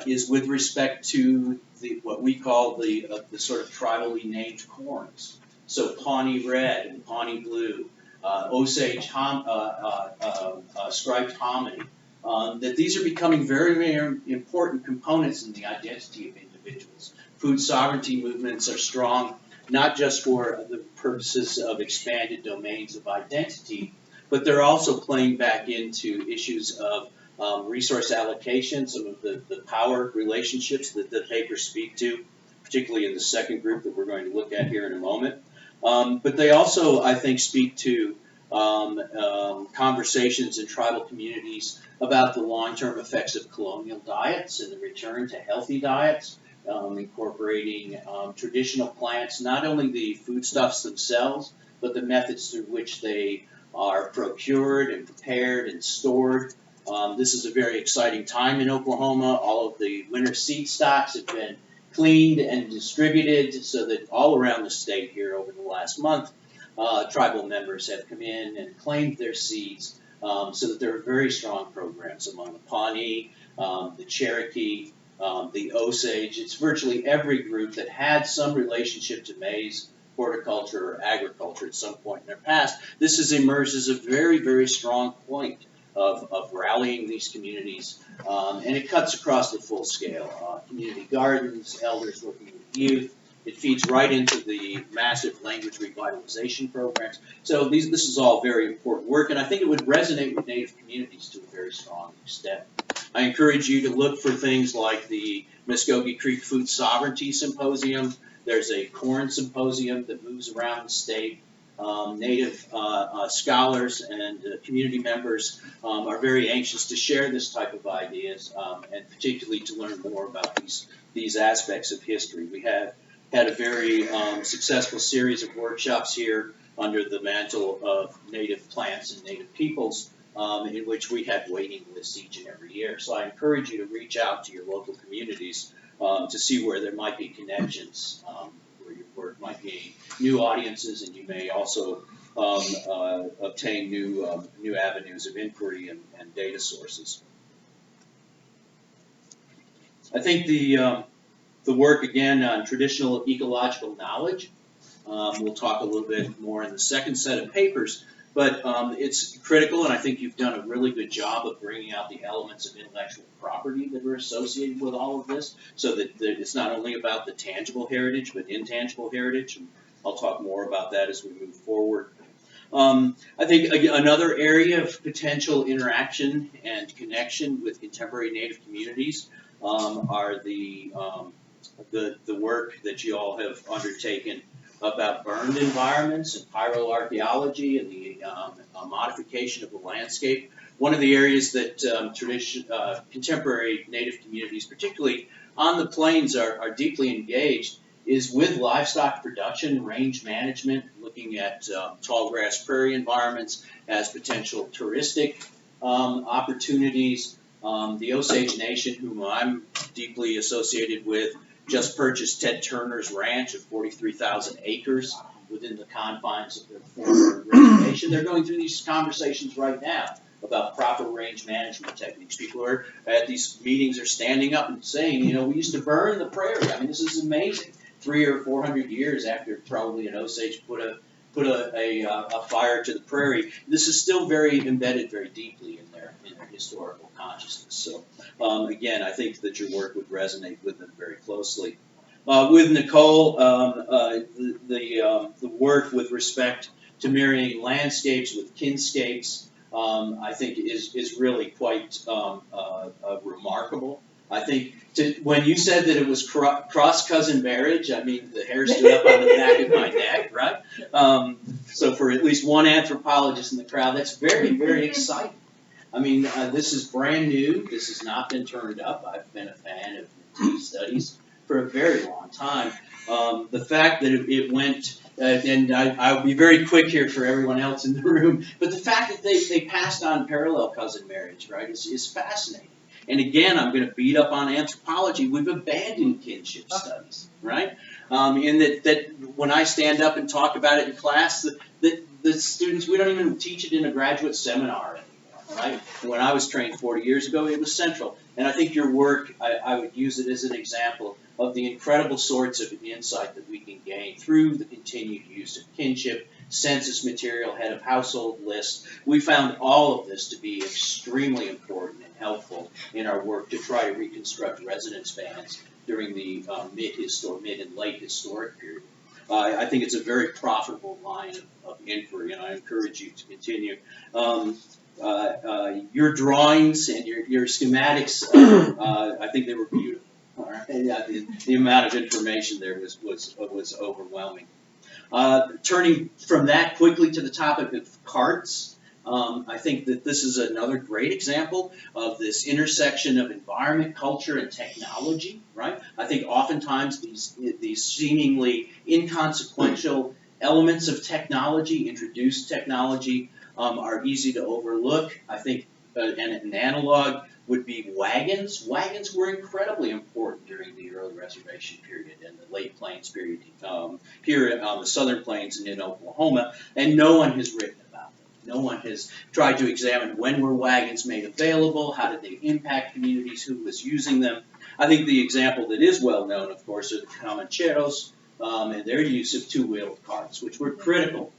is with respect to what we call the sort of tribally named corns. So Pawnee Red and Pawnee Blue, Osage striped hominy, that these are becoming very, very important components in the identity of individuals. Food sovereignty movements are strong, not just for the purposes of expanded domains of identity, but they're also playing back into issues of resource allocation, some of the power relationships that the papers speak to, particularly in the second group that we're going to look at here in a moment. But they also, I think, speak to conversations in tribal communities about the long-term effects of colonial diets and the return to healthy diets, incorporating traditional plants, not only the foodstuffs themselves, but the methods through which they are procured and prepared and stored. This is a very exciting time in Oklahoma. All of the winter seed stocks have been cleaned and distributed so that all around the state here over the last month, tribal members have come in and claimed their seeds, so that there are very strong programs among the Pawnee, the Cherokee, the Osage. It's virtually every group that had some relationship to maize, horticulture, or agriculture at some point in their past. This has emerged as a very, very strong point of rallying these communities, and it cuts across the full scale. Community gardens, elders working with youth. It feeds right into the massive language revitalization programs. So this is all very important work, and I think it would resonate with Native communities to a very strong extent. I encourage you to look for things like the Muskogee Creek Food Sovereignty Symposium. There's a corn symposium that moves around the state. Native scholars and community members are very anxious to share this type of ideas, and particularly to learn more about these aspects of history. We have had a very successful series of workshops here under the mantle of native plants and native peoples, in which we had waiting lists each and every year. So I encourage you to reach out to your local communities to see where there might be connections, where it might be new audiences, and you may also obtain new avenues of inquiry and data sources. I think the work, again, on traditional ecological knowledge, we'll talk a little bit more in the second set of papers, but it's critical, and I think you've done a really good job of bringing out the elements of intellectual property that are associated with all of this, so that it's not only about the tangible heritage, but intangible heritage, and I'll talk more about that as we move forward. I think another area of potential interaction and connection with contemporary Native communities are the work that you all have undertaken about burned environments and pyroarchaeology and the modification of the landscape. One of the areas that contemporary Native communities, particularly on the plains, are deeply engaged is with livestock production, range management, looking at tall grass prairie environments as potential touristic opportunities. The Osage Nation, whom I'm deeply associated with, just purchased Ted Turner's ranch of 43,000 acres within the confines of their former reservation. They're going through these conversations right now about proper range management techniques. People are at these meetings are standing up and saying, you know, we used to burn the prairie. I mean, this is amazing. 300 or 400 years after probably an Osage put a fire to the prairie, this is still very embedded very deeply in their historical consciousness. So again, I think that your work would resonate with them very closely. With Nicole, the work with respect to marrying landscapes with kinscapes, I think is really quite remarkable. I think when you said that it was cross-cousin marriage, I mean, the hair stood up on the back of my neck, right? So for at least one anthropologist in the crowd, that's very, very exciting. I mean, this is brand new. This has not been turned up. I've been a fan of Métis studies for a very long time. The fact that it went, and I'll be very quick here for everyone else in the room, but the fact that they passed on parallel cousin marriage, right, is fascinating. And again, I'm going to beat up on anthropology. We've abandoned kinship studies, right? in that when I stand up and talk about it in class, the students, we don't even teach it in a graduate seminar anymore, right? When I was trained 40 years ago, it was central. And I think your work, I would use it as an example of the incredible sorts of insight that we can gain through the continued use of kinship, census material, head of household lists. We found all of this to be extremely important and helpful in our work to try to reconstruct residence bands during the mid and late historic period. I think it's a very profitable line of inquiry, and I encourage you to continue. Your drawings and your schematics, I think they were beautiful. All right? The amount of information there was overwhelming. Turning from that quickly to the topic of carts, I think that this is another great example of this intersection of environment, culture, and technology, right? I think oftentimes these seemingly inconsequential elements of technology, introduced technology, are easy to overlook. I think an analog would be wagons. Wagons were incredibly important during the early reservation period and the late plains period here on the southern plains and in Oklahoma, and no one has written about them. No one has tried to examine when were wagons made available, how did they impact communities, who was using them. I think the example that is well known, of course, are the Comancheros and their use of two-wheeled carts, which were critical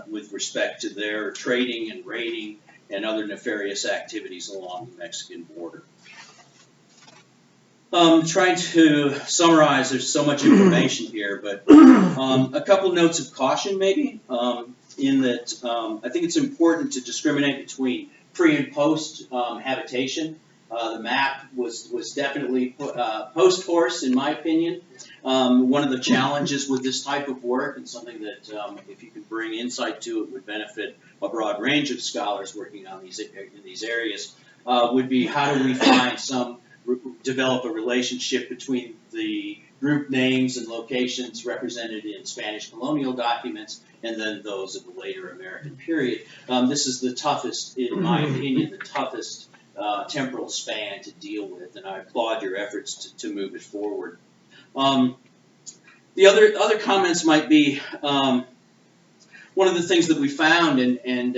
with respect to their trading and raiding and other nefarious activities along the Mexican border. Trying to summarize, there's so much information here, but a couple notes of caution maybe, in that I think it's important to discriminate between pre and post habitation. The map was definitely post-horse, in my opinion. One of the challenges with this type of work, and something that if you can bring insight to it would benefit a broad range of scholars working on in these areas, would be how do we develop a relationship between the group names and locations represented in Spanish colonial documents and then those of the later American period. This is the toughest, in my opinion, the toughest temporal span to deal with, and I applaud your efforts to move it forward. The other comments might be one of the things that we found and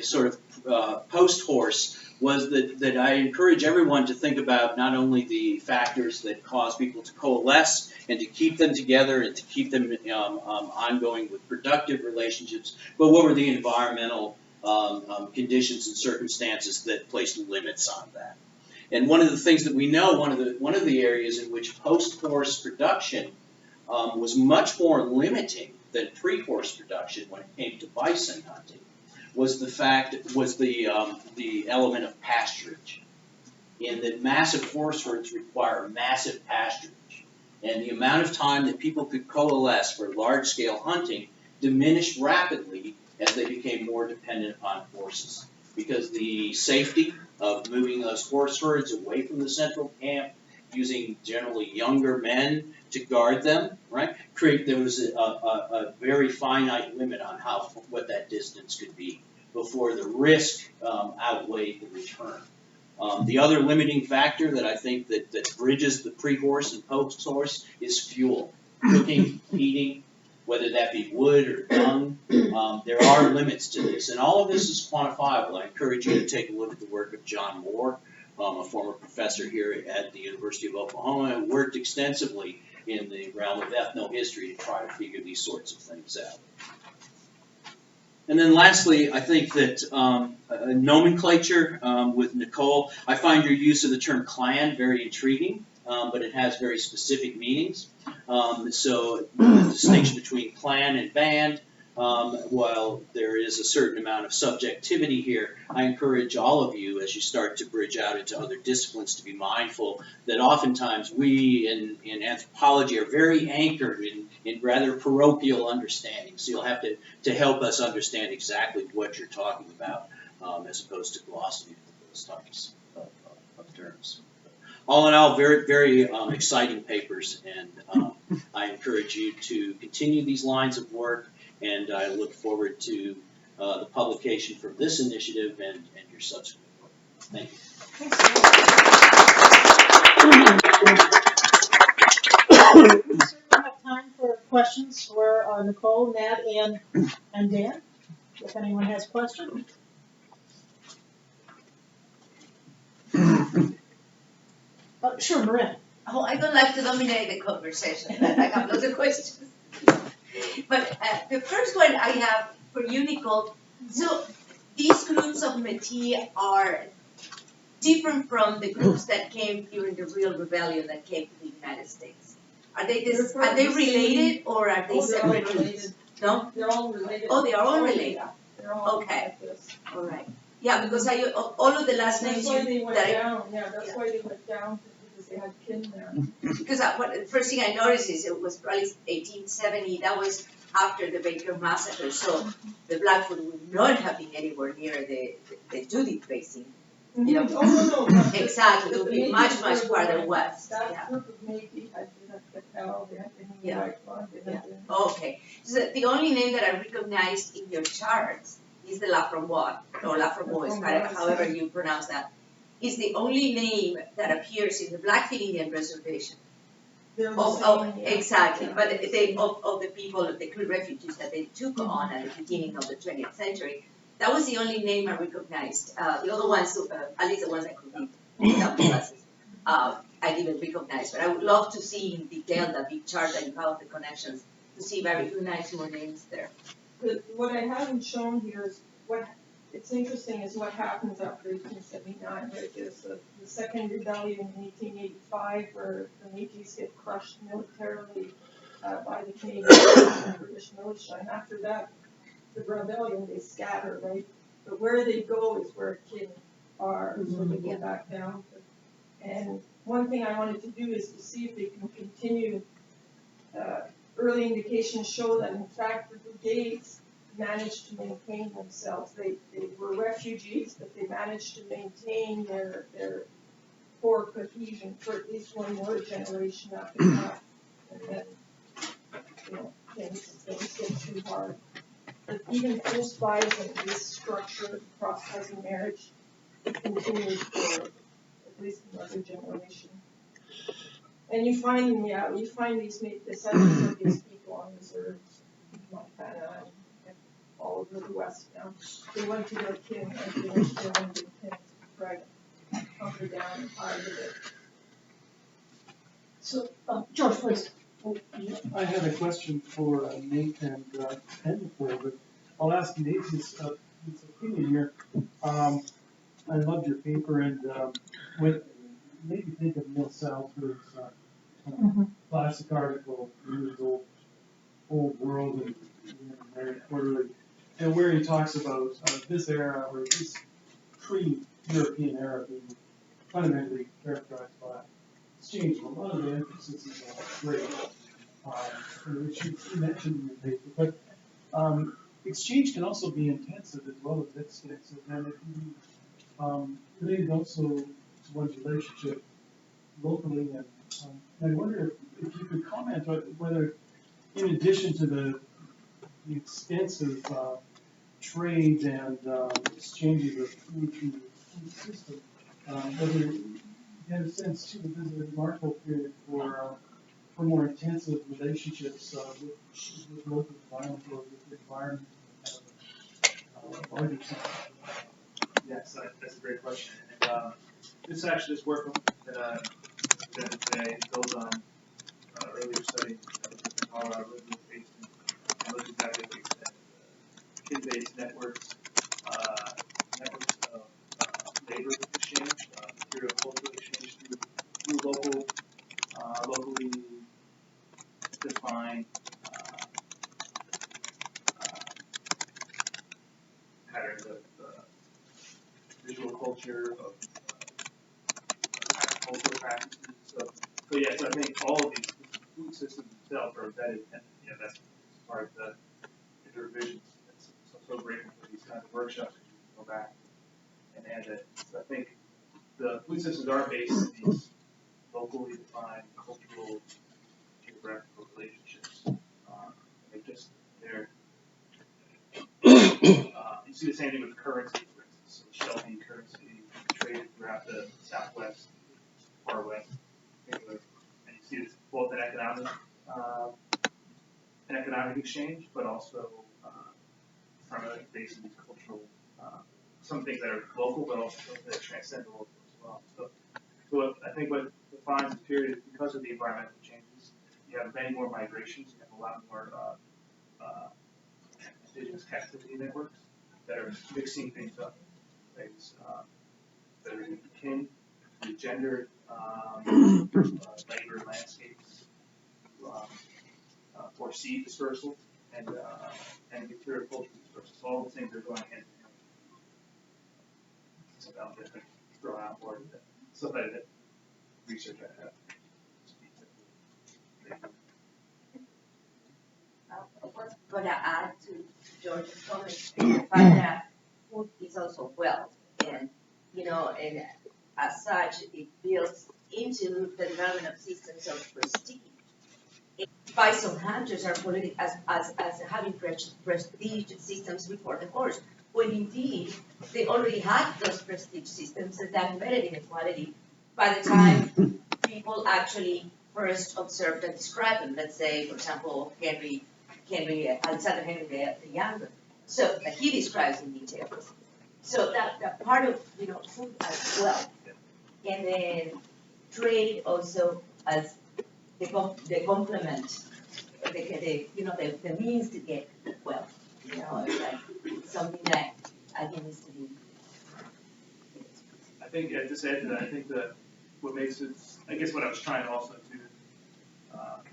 sort of post-horse was that I encourage everyone to think about not only the factors that cause people to coalesce and to keep them together and to keep them ongoing with productive relationships, but what were the environmental conditions and circumstances that placed limits on that. And one of the things that we know, one of the areas in which post-horse production was much more limiting than pre-horse production when it came to bison hunting was the element of pasturage, in that massive horse herds require massive pasturage, and the amount of time that people could coalesce for large-scale hunting diminished rapidly as they became more dependent upon horses, because the safety of moving those horse herds away from the central camp, using generally younger men to guard them, right? There was a very finite limit on what that distance could be before the risk outweighed the return. The other limiting factor that I think that bridges the pre-horse and post-horse is fuel, cooking, heating, whether that be wood or dung. There are limits to this, and all of this is quantifiable. I encourage you to take a look at the work of John Moore, a former professor here at the University of Oklahoma, who worked extensively in the realm of ethnohistory to try to figure these sorts of things out. And then lastly, I think that nomenclature with Nicole, I find your use of the term clan very intriguing, but it has very specific meanings. So the distinction between clan and band, while there is a certain amount of subjectivity here, I encourage all of you as you start to bridge out into other disciplines to be mindful that oftentimes we in anthropology are very anchored in rather parochial understanding. So you'll have to help us understand exactly what you're talking about as opposed to glossing those types of terms. All in all, very, very exciting papers, and I encourage you to continue these lines of work, and I look forward to the publication from this initiative and your subsequent work. Thank you. Thanks. questions for Nicole, Nat, and Dan, if anyone has questions. Sure, Maria. Oh, I don't like to dominate the conversation. I have lots of questions. But the first one I have for you, Nicole. So these groups of Métis are different from the groups that came during the real rebellion that came to the United States. Are they related or are they separate groups? No? They're all related. Oh, they are all related. Yeah, they're all Okay. like this. All right. Yeah, because all of the last names That's why they went that I, down, that's why they went down, because they had kin there. because the first thing I noticed is it was probably 1870. That was after the Baker massacre. So the Blackfoot would not have been anywhere near the Judith Basin. You know? Oh, no. Exactly. It would be much farther west. west. That Yeah. group of Métis had been at the cow, they had been in the Yeah. White Farm, they had been. Okay. So the only name that I recognized in your charts is the Laframboise, or Laframboise, however you pronounce that, is the only name that appears in the Blackfeet Indian Reservation. They're the same, yeah. Exactly, Yeah. but of the people, of the Cree refugees that they took on at the beginning of the 20th century, that was the only name I recognized. The other ones, at least the ones I could read down the classes, I didn't recognize. But I would love to see in detail that big chart that you have of the connections, to see if I recognize more names there. What I haven't shown here is it's interesting is what happens after 1879, right? There's the second rebellion in 1885 where the Métis get crushed militarily by the Canadians and the British militia, and after that, the rebellion, they scatter, right? But where they go is where kin are, so they go back down. And one thing I wanted to do is to see if they can continue. Early indications show that in fact the brigades managed to maintain themselves. They were refugees, but they managed to maintain their core cohesion for at least one more generation after that. And then, things get too hard. But even post-bison, this structure, cross-cousin marriage, continues for at least another generation. And you find these descendants of these people on reserves in Montana and all over the West now. They went to their kin, and they went to their own kin to try to hunker down and hide a bit. So, George, please. I had a question for Nate and Nicole, but I'll ask Nate his opinion here. I loved your paper, and what made me think of Neil Salisbury's classic article, His Old World and American Quarterly, and where he talks about this era, or this pre-European era, being fundamentally characterized by exchange. A lot of the emphasis is on trade, which you mentioned in your paper, but exchange can also be intensive as well as extensive, and it can be related also to one's relationship locally. And I wonder if you could comment on whether, in addition to the extensive trade and exchanges of food through the food system, whether you have a sense too that this is a remarkable period for more intensive relationships with local environment or with the environment larger sense. Yes, that's a great question. And this work that I presented today builds on earlier study that was in Colorado River Basin and looked exactly what you said. Kin-based networks of labor exchange, material cultural exchange through locally defined patterns of visual culture, of agricultural practices. So yes, I think all of these food systems themselves are embedded, and that's part of the revisions. So grateful for these kinds of workshops because you can go back and add that. So I think the food systems are based in these locally defined cultural, geographical relationships. You see the same thing with currency, for instance. So Shelby currency traded throughout the Southwest, Far West, and you see this both in economic an economic exchange, but also primarily based in these cultural, some things that are local, but also that transcend the local as well. So I think what defines this period is because of the environmental changes, you have many more migrations, you have a lot more indigenous captivity networks that are mixing things up. Things that are akin to gendered labor landscapes, for seed dispersal and material culture dispersal. So all the things are going hand in hand. So I'll just throw out more stuff that research I have. What's going to add to George's comments is the fact that food is also wealth, and and as such, it builds into the development of systems of prestige. Bison hunters are polluted as having prestige systems before the horse, when indeed they already had those prestige systems that embedded inequality by the time people actually first observed and described them. Let's say, for example, Alexander Henry the Younger. So that he describes in detail. So that part of food as well, and then trade also as the complement, the means to get wealth. Like something that I think needs to be. I think to add to that, I think that what makes it, I guess what I was trying also to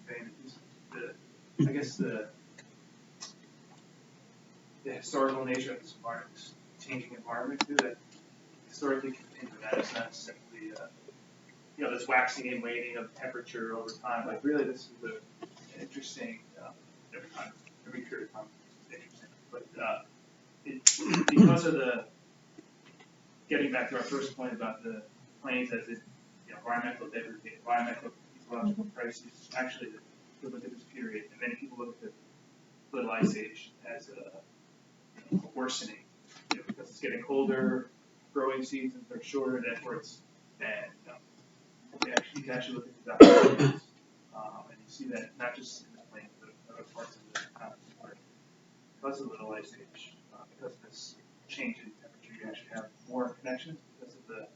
convey is the historical nature of this environment, this changing environment too, that historically contains that it's not simply this waxing and waning of temperature over time. Like really, this is an interesting every period of time is interesting. But because of the getting back to our first point about the plains as environmental degradation, environmental ecological crisis, actually, if you look at this period, and many people look at the Little Ice Age as a worsening, because it's getting colder, growing seasons are shorter, therefore it's bad. You can actually look at the documentaries, and you see that not just in the plains, but in other parts of the continent, because of the Little Ice Age, because of this change in temperature, you actually have more connections because of the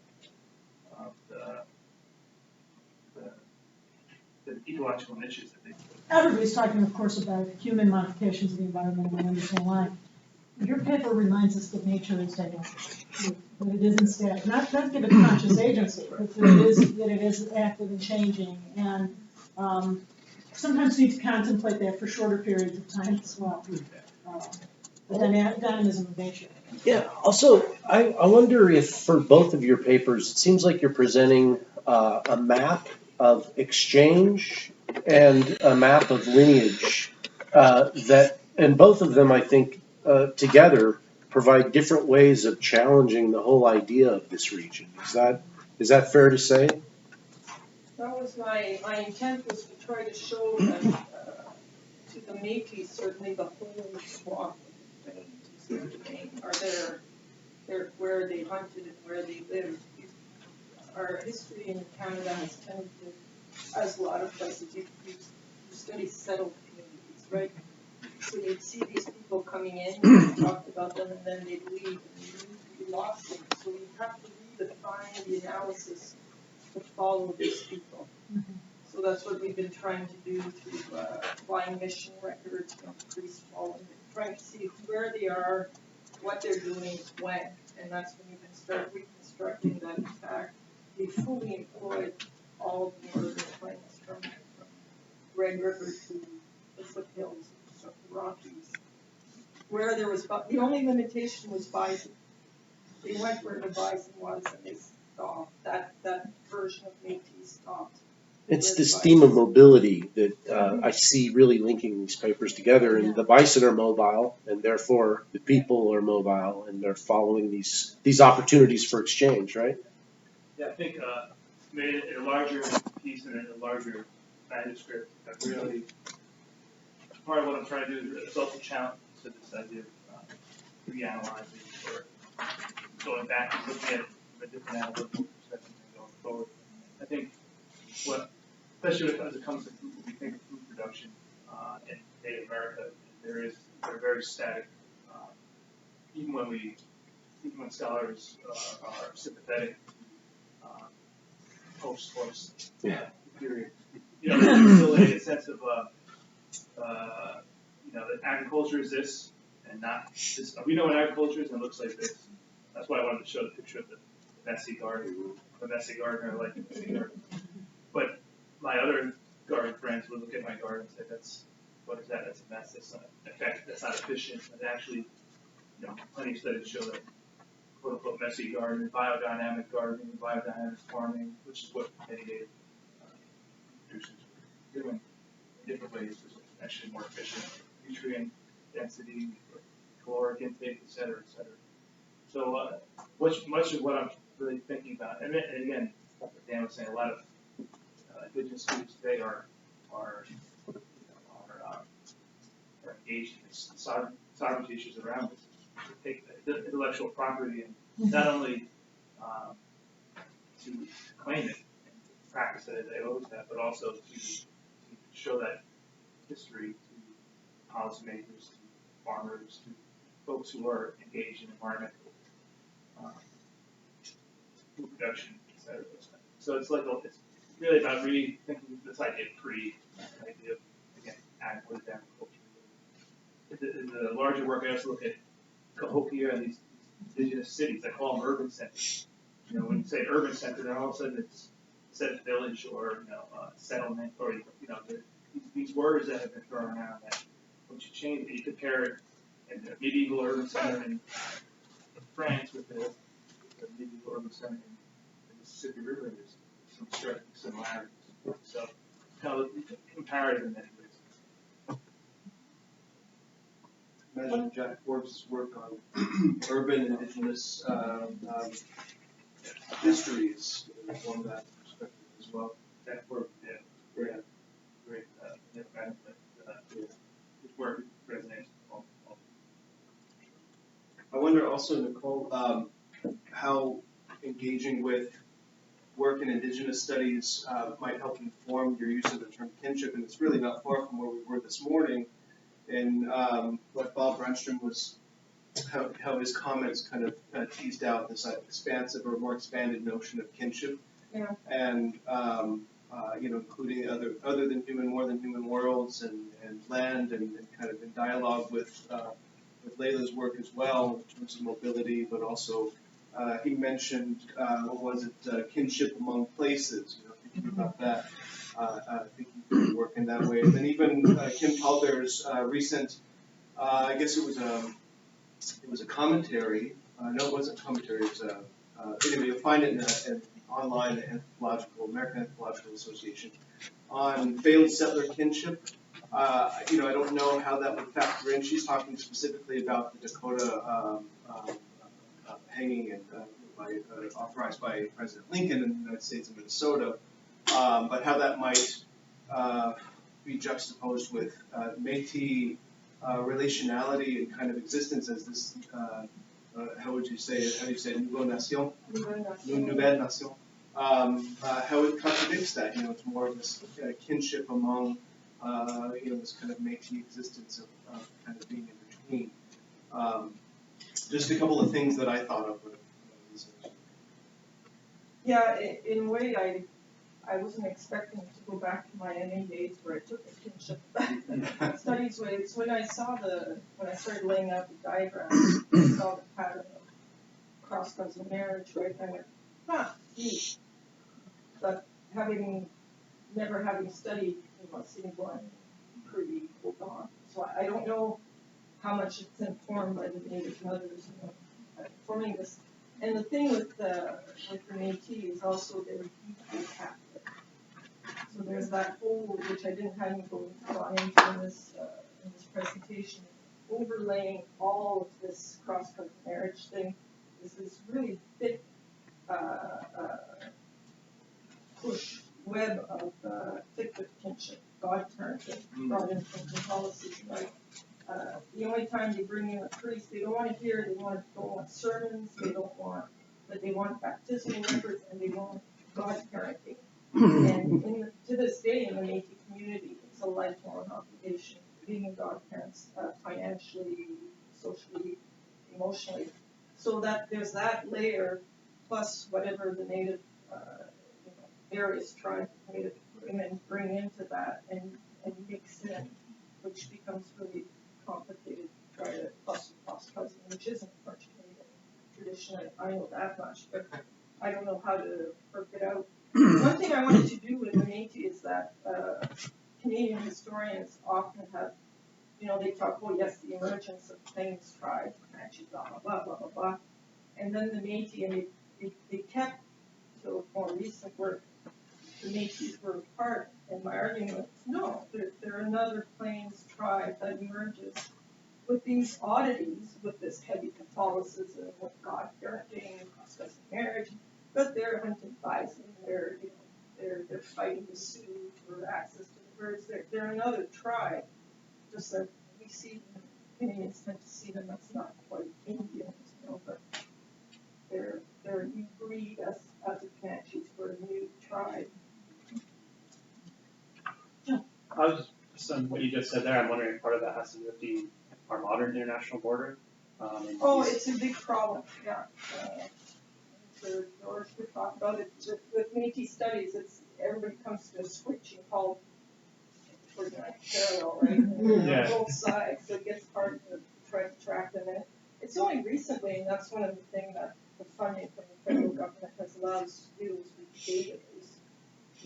ecological niches that they put. Everybody's talking, of course, about human modifications of the environment, and I understand why. Your paper reminds us that nature is dynamic, that it is instead, not give it conscious agency, but that it is active and changing, and sometimes we need to contemplate that for shorter periods of time as well. The dynamism of nature. Yeah, also, I wonder if for both of your papers, it seems like you're presenting a map of exchange and a map of lineage and both of them, I think, together provide different ways of challenging the whole idea of this region. Is that fair to say? That was my intent, was to try to show that to the Métis, certainly the whole swath of the Métis are there where they hunted and where they lived. Our history in Canada has tended to, as a lot of places, you study settled communities, right? So you'd see these people coming in, you talked about them, and then they'd leave, and you lost them. So you have to redefine the analysis to follow these people. Mm-hmm. So that's what we've been trying to do through flying mission records, priests following, trying to see where they are, what they're doing, when, and that's when you can start reconstructing that. In fact, they fully employed all of the northern plains from Red River to the foothills of the Rockies. Where there was, the only limitation was bison. They went where the bison was and they stopped. That version of Métis stopped. It's this theme of mobility that I see really linking these papers together. And the bison are mobile, and therefore the people are mobile, and they're following these opportunities for exchange, right? Yeah, I think made it a larger piece and a larger manuscript that really, part of what I'm trying to do is also challenge to this idea of reanalyzing or going back and looking at it from a different analytical perspective and going forward. I think especially as it comes to food, when we think of food production and Native America, they're very static. Even when scholars are sympathetic, post period, there's still a sense of that agriculture is this and not this. We know what agriculture is and it looks like this. That's why I wanted to show the picture of the messy garden, the messy gardener like the messy garden. But my other garden friends would look at my garden and say, what is that? That's a mess. That's not effective. That's not efficient. And actually, plenty of studies show that quote unquote messy gardening, biodynamic gardening, biodynamic farming, which is what many native producers are doing in different ways, is actually more efficient, nutrient density, caloric intake, et cetera, et cetera. So much of what I'm really thinking about, and again, like Dan was saying, a lot of indigenous groups today are engaged in sovereignty issues around this. They take the intellectual property and not only to claim it and practice it as they always have, but also to show that history to policymakers, to farmers, to folks who are engaged in environmental food production, et cetera. So it's really about rethinking this idea of again, agriculture, agriculture. In the larger work, I also look at Cahokia and these indigenous cities. I call them urban centers. When you say urban center, then all of a sudden it's instead of village or settlement or these words that have been thrown around. That once you change it, you compare it in the medieval urban center in France with the medieval urban center in the Mississippi River. There's some striking similarities. So kind of comparative in many ways. Imagine Jack Forbes' work on urban indigenous histories from that perspective as well. Jack Forbes, great his work resonates. I wonder also, Nicole, how engaging with work in indigenous studies might help inform your use of the term kinship, and it's really not far from where we were this morning. And what Bob Brunstrom was, how his comments kind of teased out this expansive or more expanded notion of kinship, and including other than human, more than human worlds and land, and kind of in dialogue with Layla's work as well in terms of mobility, but also he mentioned kinship among places. Thinking about that. Thinking work in that way, and then even Kim Calder's recent, I guess it was a commentary. No, it wasn't a commentary. It was anyway, you'll find it in online American Anthropological Association on failed settler kinship. I don't know how that would factor in. She's talking specifically about the Dakota hanging and authorized by President Lincoln in the United States of Minnesota. But how that might be juxtaposed with Métis relationality and kind of existence as this, how would you say it? How do you say it? Nouvelle Nation? Nouvelle Nation. How it contradicts that. It's more of this kinship among, this kind of Métis existence of kind of being in between. Just a couple of things that I thought of. Yeah, in a way, I wasn't expecting to go back to my MA days where I took the kinship studies waves. When I started laying out the diagrams, I saw the pattern of cross-cousin marriage, right? And I went, neat. But never having studied, Assiniboine pretty on. So I don't know how much it's informed by the Native mothers, forming this. And the thing with the Métis is also they're deeply Catholic. So there's that whole, which I didn't have gone into in this presentation, overlaying all of this cross-country marriage thing is this really thick push web of thick with kinship, God parenting, brought in from Catholicism, right? The only time they bring in a priest, they don't want to hear, don't want sermons, but they want baptismal records, and they want God parenting. And to this day, in the Métis community, it's a lifelong obligation. being godparents, financially, socially, emotionally. So that there's that layer, plus whatever the native, various tribes, native women bring into that and mix in, which becomes really complicated to try to plus cousin, which isn't much Canadian tradition. I know that much, but I don't know how to work it out. One thing I wanted to do with the Métis is that Canadian historians often have, they talk, oh yes, the emergence of Plains tribes, Comanche, blah, blah, blah, blah, blah, blah. And then the Métis, and they kept, till more recent work, the Métis were a part, and my argument was, no, they're another Plains tribe that emerges with these oddities, with this heavy Catholicism, with God parenting, discussing marriage, but they're hunting bison, they're fighting the Sioux for access to the birds. They're another tribe, just like we see Canadians tend to see them as not quite Indians, but they're a new breed as the Comanches were a new tribe. I was just on what you just said there. I'm wondering if part of that has to do with our modern international border. It's a big problem. Yeah. George could talk about it. With Métis studies, everybody comes to a switching called parallel, right? Yeah. On both sides, so it gets hard to try to track them. And it's only recently, and that's one of the things that the funding from the federal government has allowed us to do, is we created these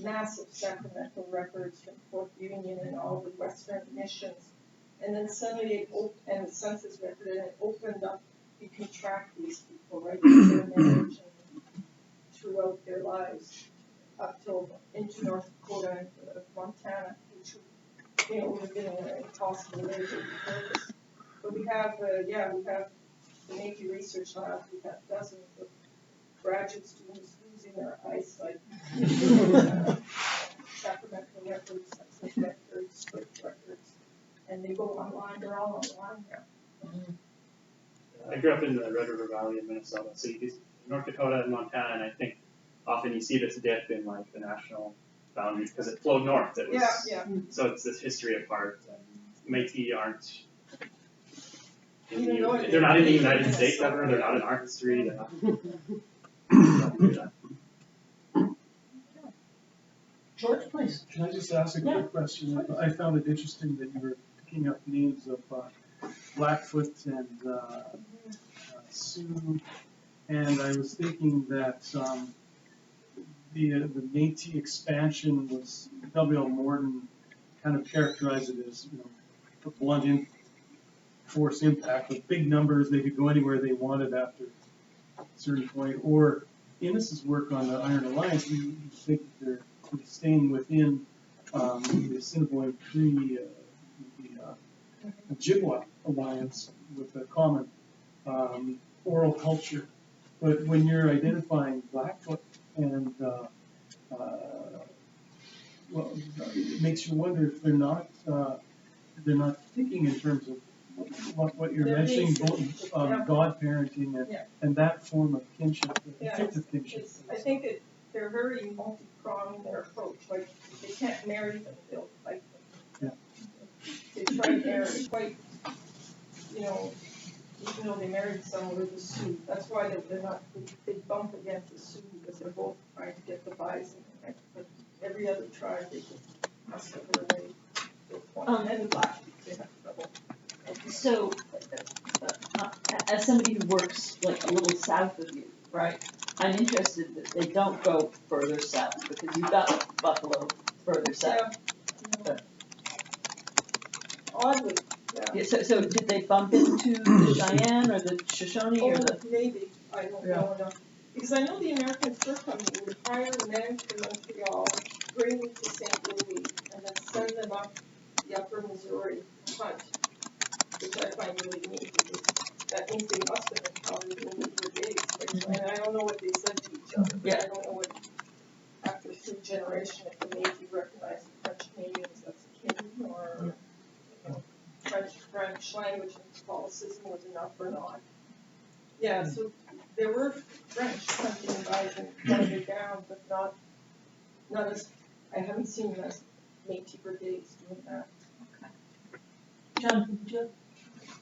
massive sacramental records from Fort Union and all the Western missions. And then suddenly and the census record, and it opened up, you can track these people, right, their marriage and throughout their lives, up till into North Dakota and Montana, which would have been impossible later before this. But we have, we have the Navy Research Lab, we have dozens of graduate students losing their eyesight, sacramental records, census records, script records, and they go online, they're all online now. I grew up in the Red River Valley in Minnesota, so you get North Dakota and Montana, and I think often you see this dip in like the national boundaries because it flowed north. It was, so it's this history apart. And Métis aren't. They're not in the United States ever. They're not in our history. They're not. George, please. Can I just ask a quick question? I found it interesting that you were picking up names of Blackfoot and Sioux, and I was thinking that the Métis expansion was, W.L. Morton kind of characterized it as, a blunt force impact with big numbers. They could go anywhere they wanted after a certain point. Or Innes's work on the Iron Alliance, you think that they're staying within the Assiniboine Cree, the Ojibwa alliance with a common oral culture. But when you're identifying Blackfoot and it makes you wonder if they're not thinking in terms of what you're mentioning, God parenting and that form of kinship, fictive kinship. I think they're very multi-pronged in their approach. Like, they can't marry them, they'll fight them. They try to marry quite, even though they married someone with a Sioux. That's why they're not, they bump against the Sioux, because they're both trying to get the bison. But every other tribe, they just hustle their way to a point. And the Blackfeet, they have trouble. So, as somebody who works like a little south of you, right? I'm interested that they don't go further south, because you've got Buffalo further south. Oddly, Yeah, so did they bump into the Cheyenne or the Shoshone or the? Maybe, I don't know enough. Because I know the American Fur Company would hire men from Montreal, bring them to St. Louis, and then send them up the upper Missouri to hunt, which I find really neat, because that means they must have been probably in the brigades. Right? And I don't know what they said to each other, but I don't know what, after third generation, if the Métis recognized the French Canadians as kin, or French language and Catholicism was enough or not. Yeah, so there were French hunting bison farther down, but not as, I haven't seen as Métis brigades doing that. Jonathan, did you have?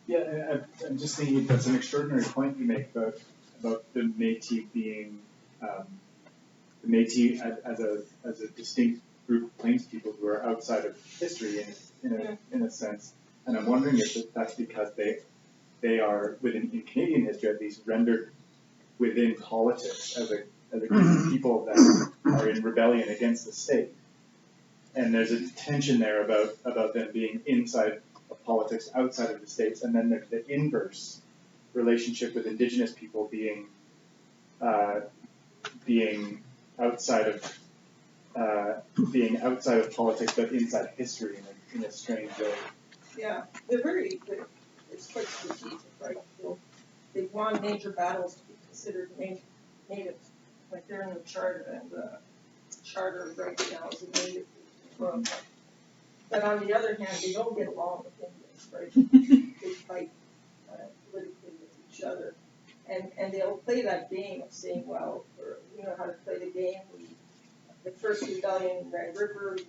Yeah, I'm just thinking that's an extraordinary point you make about the Métis being the Métis as a distinct group of Plains people who are outside of history in a sense, and I'm wondering if that's because they are within in Canadian history at least rendered within politics as a group of people that are in rebellion against the state, and there's a tension there about them being inside of politics outside of the states, and then there's the inverse relationship with Indigenous people being outside of politics but inside history in a strange way. Yeah, it's quite strategic, right? They won major battles to be considered native, like they're in the charter, and the charter right now is a native group. But on the other hand, they don't get along with Indians, right? They fight politically with each other. And they'll play that game of saying, well, we know how to play the game. The first rebellion in Red River,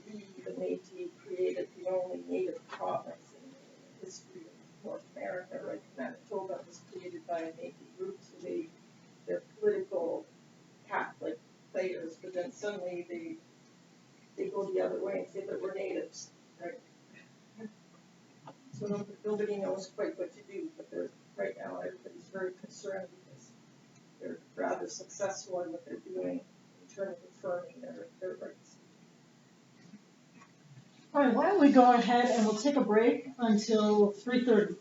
the Métis created the only native province in the history of North America, right? Manitoba was created by a Métis group, so they're political Catholic players, but then suddenly they go the other way and say that we're natives, right? So nobody knows quite what to do, but right now everybody's very concerned because they're rather successful in what they're doing in terms of affirming their rights. All right, why don't we go ahead and we'll take a break until 3:30.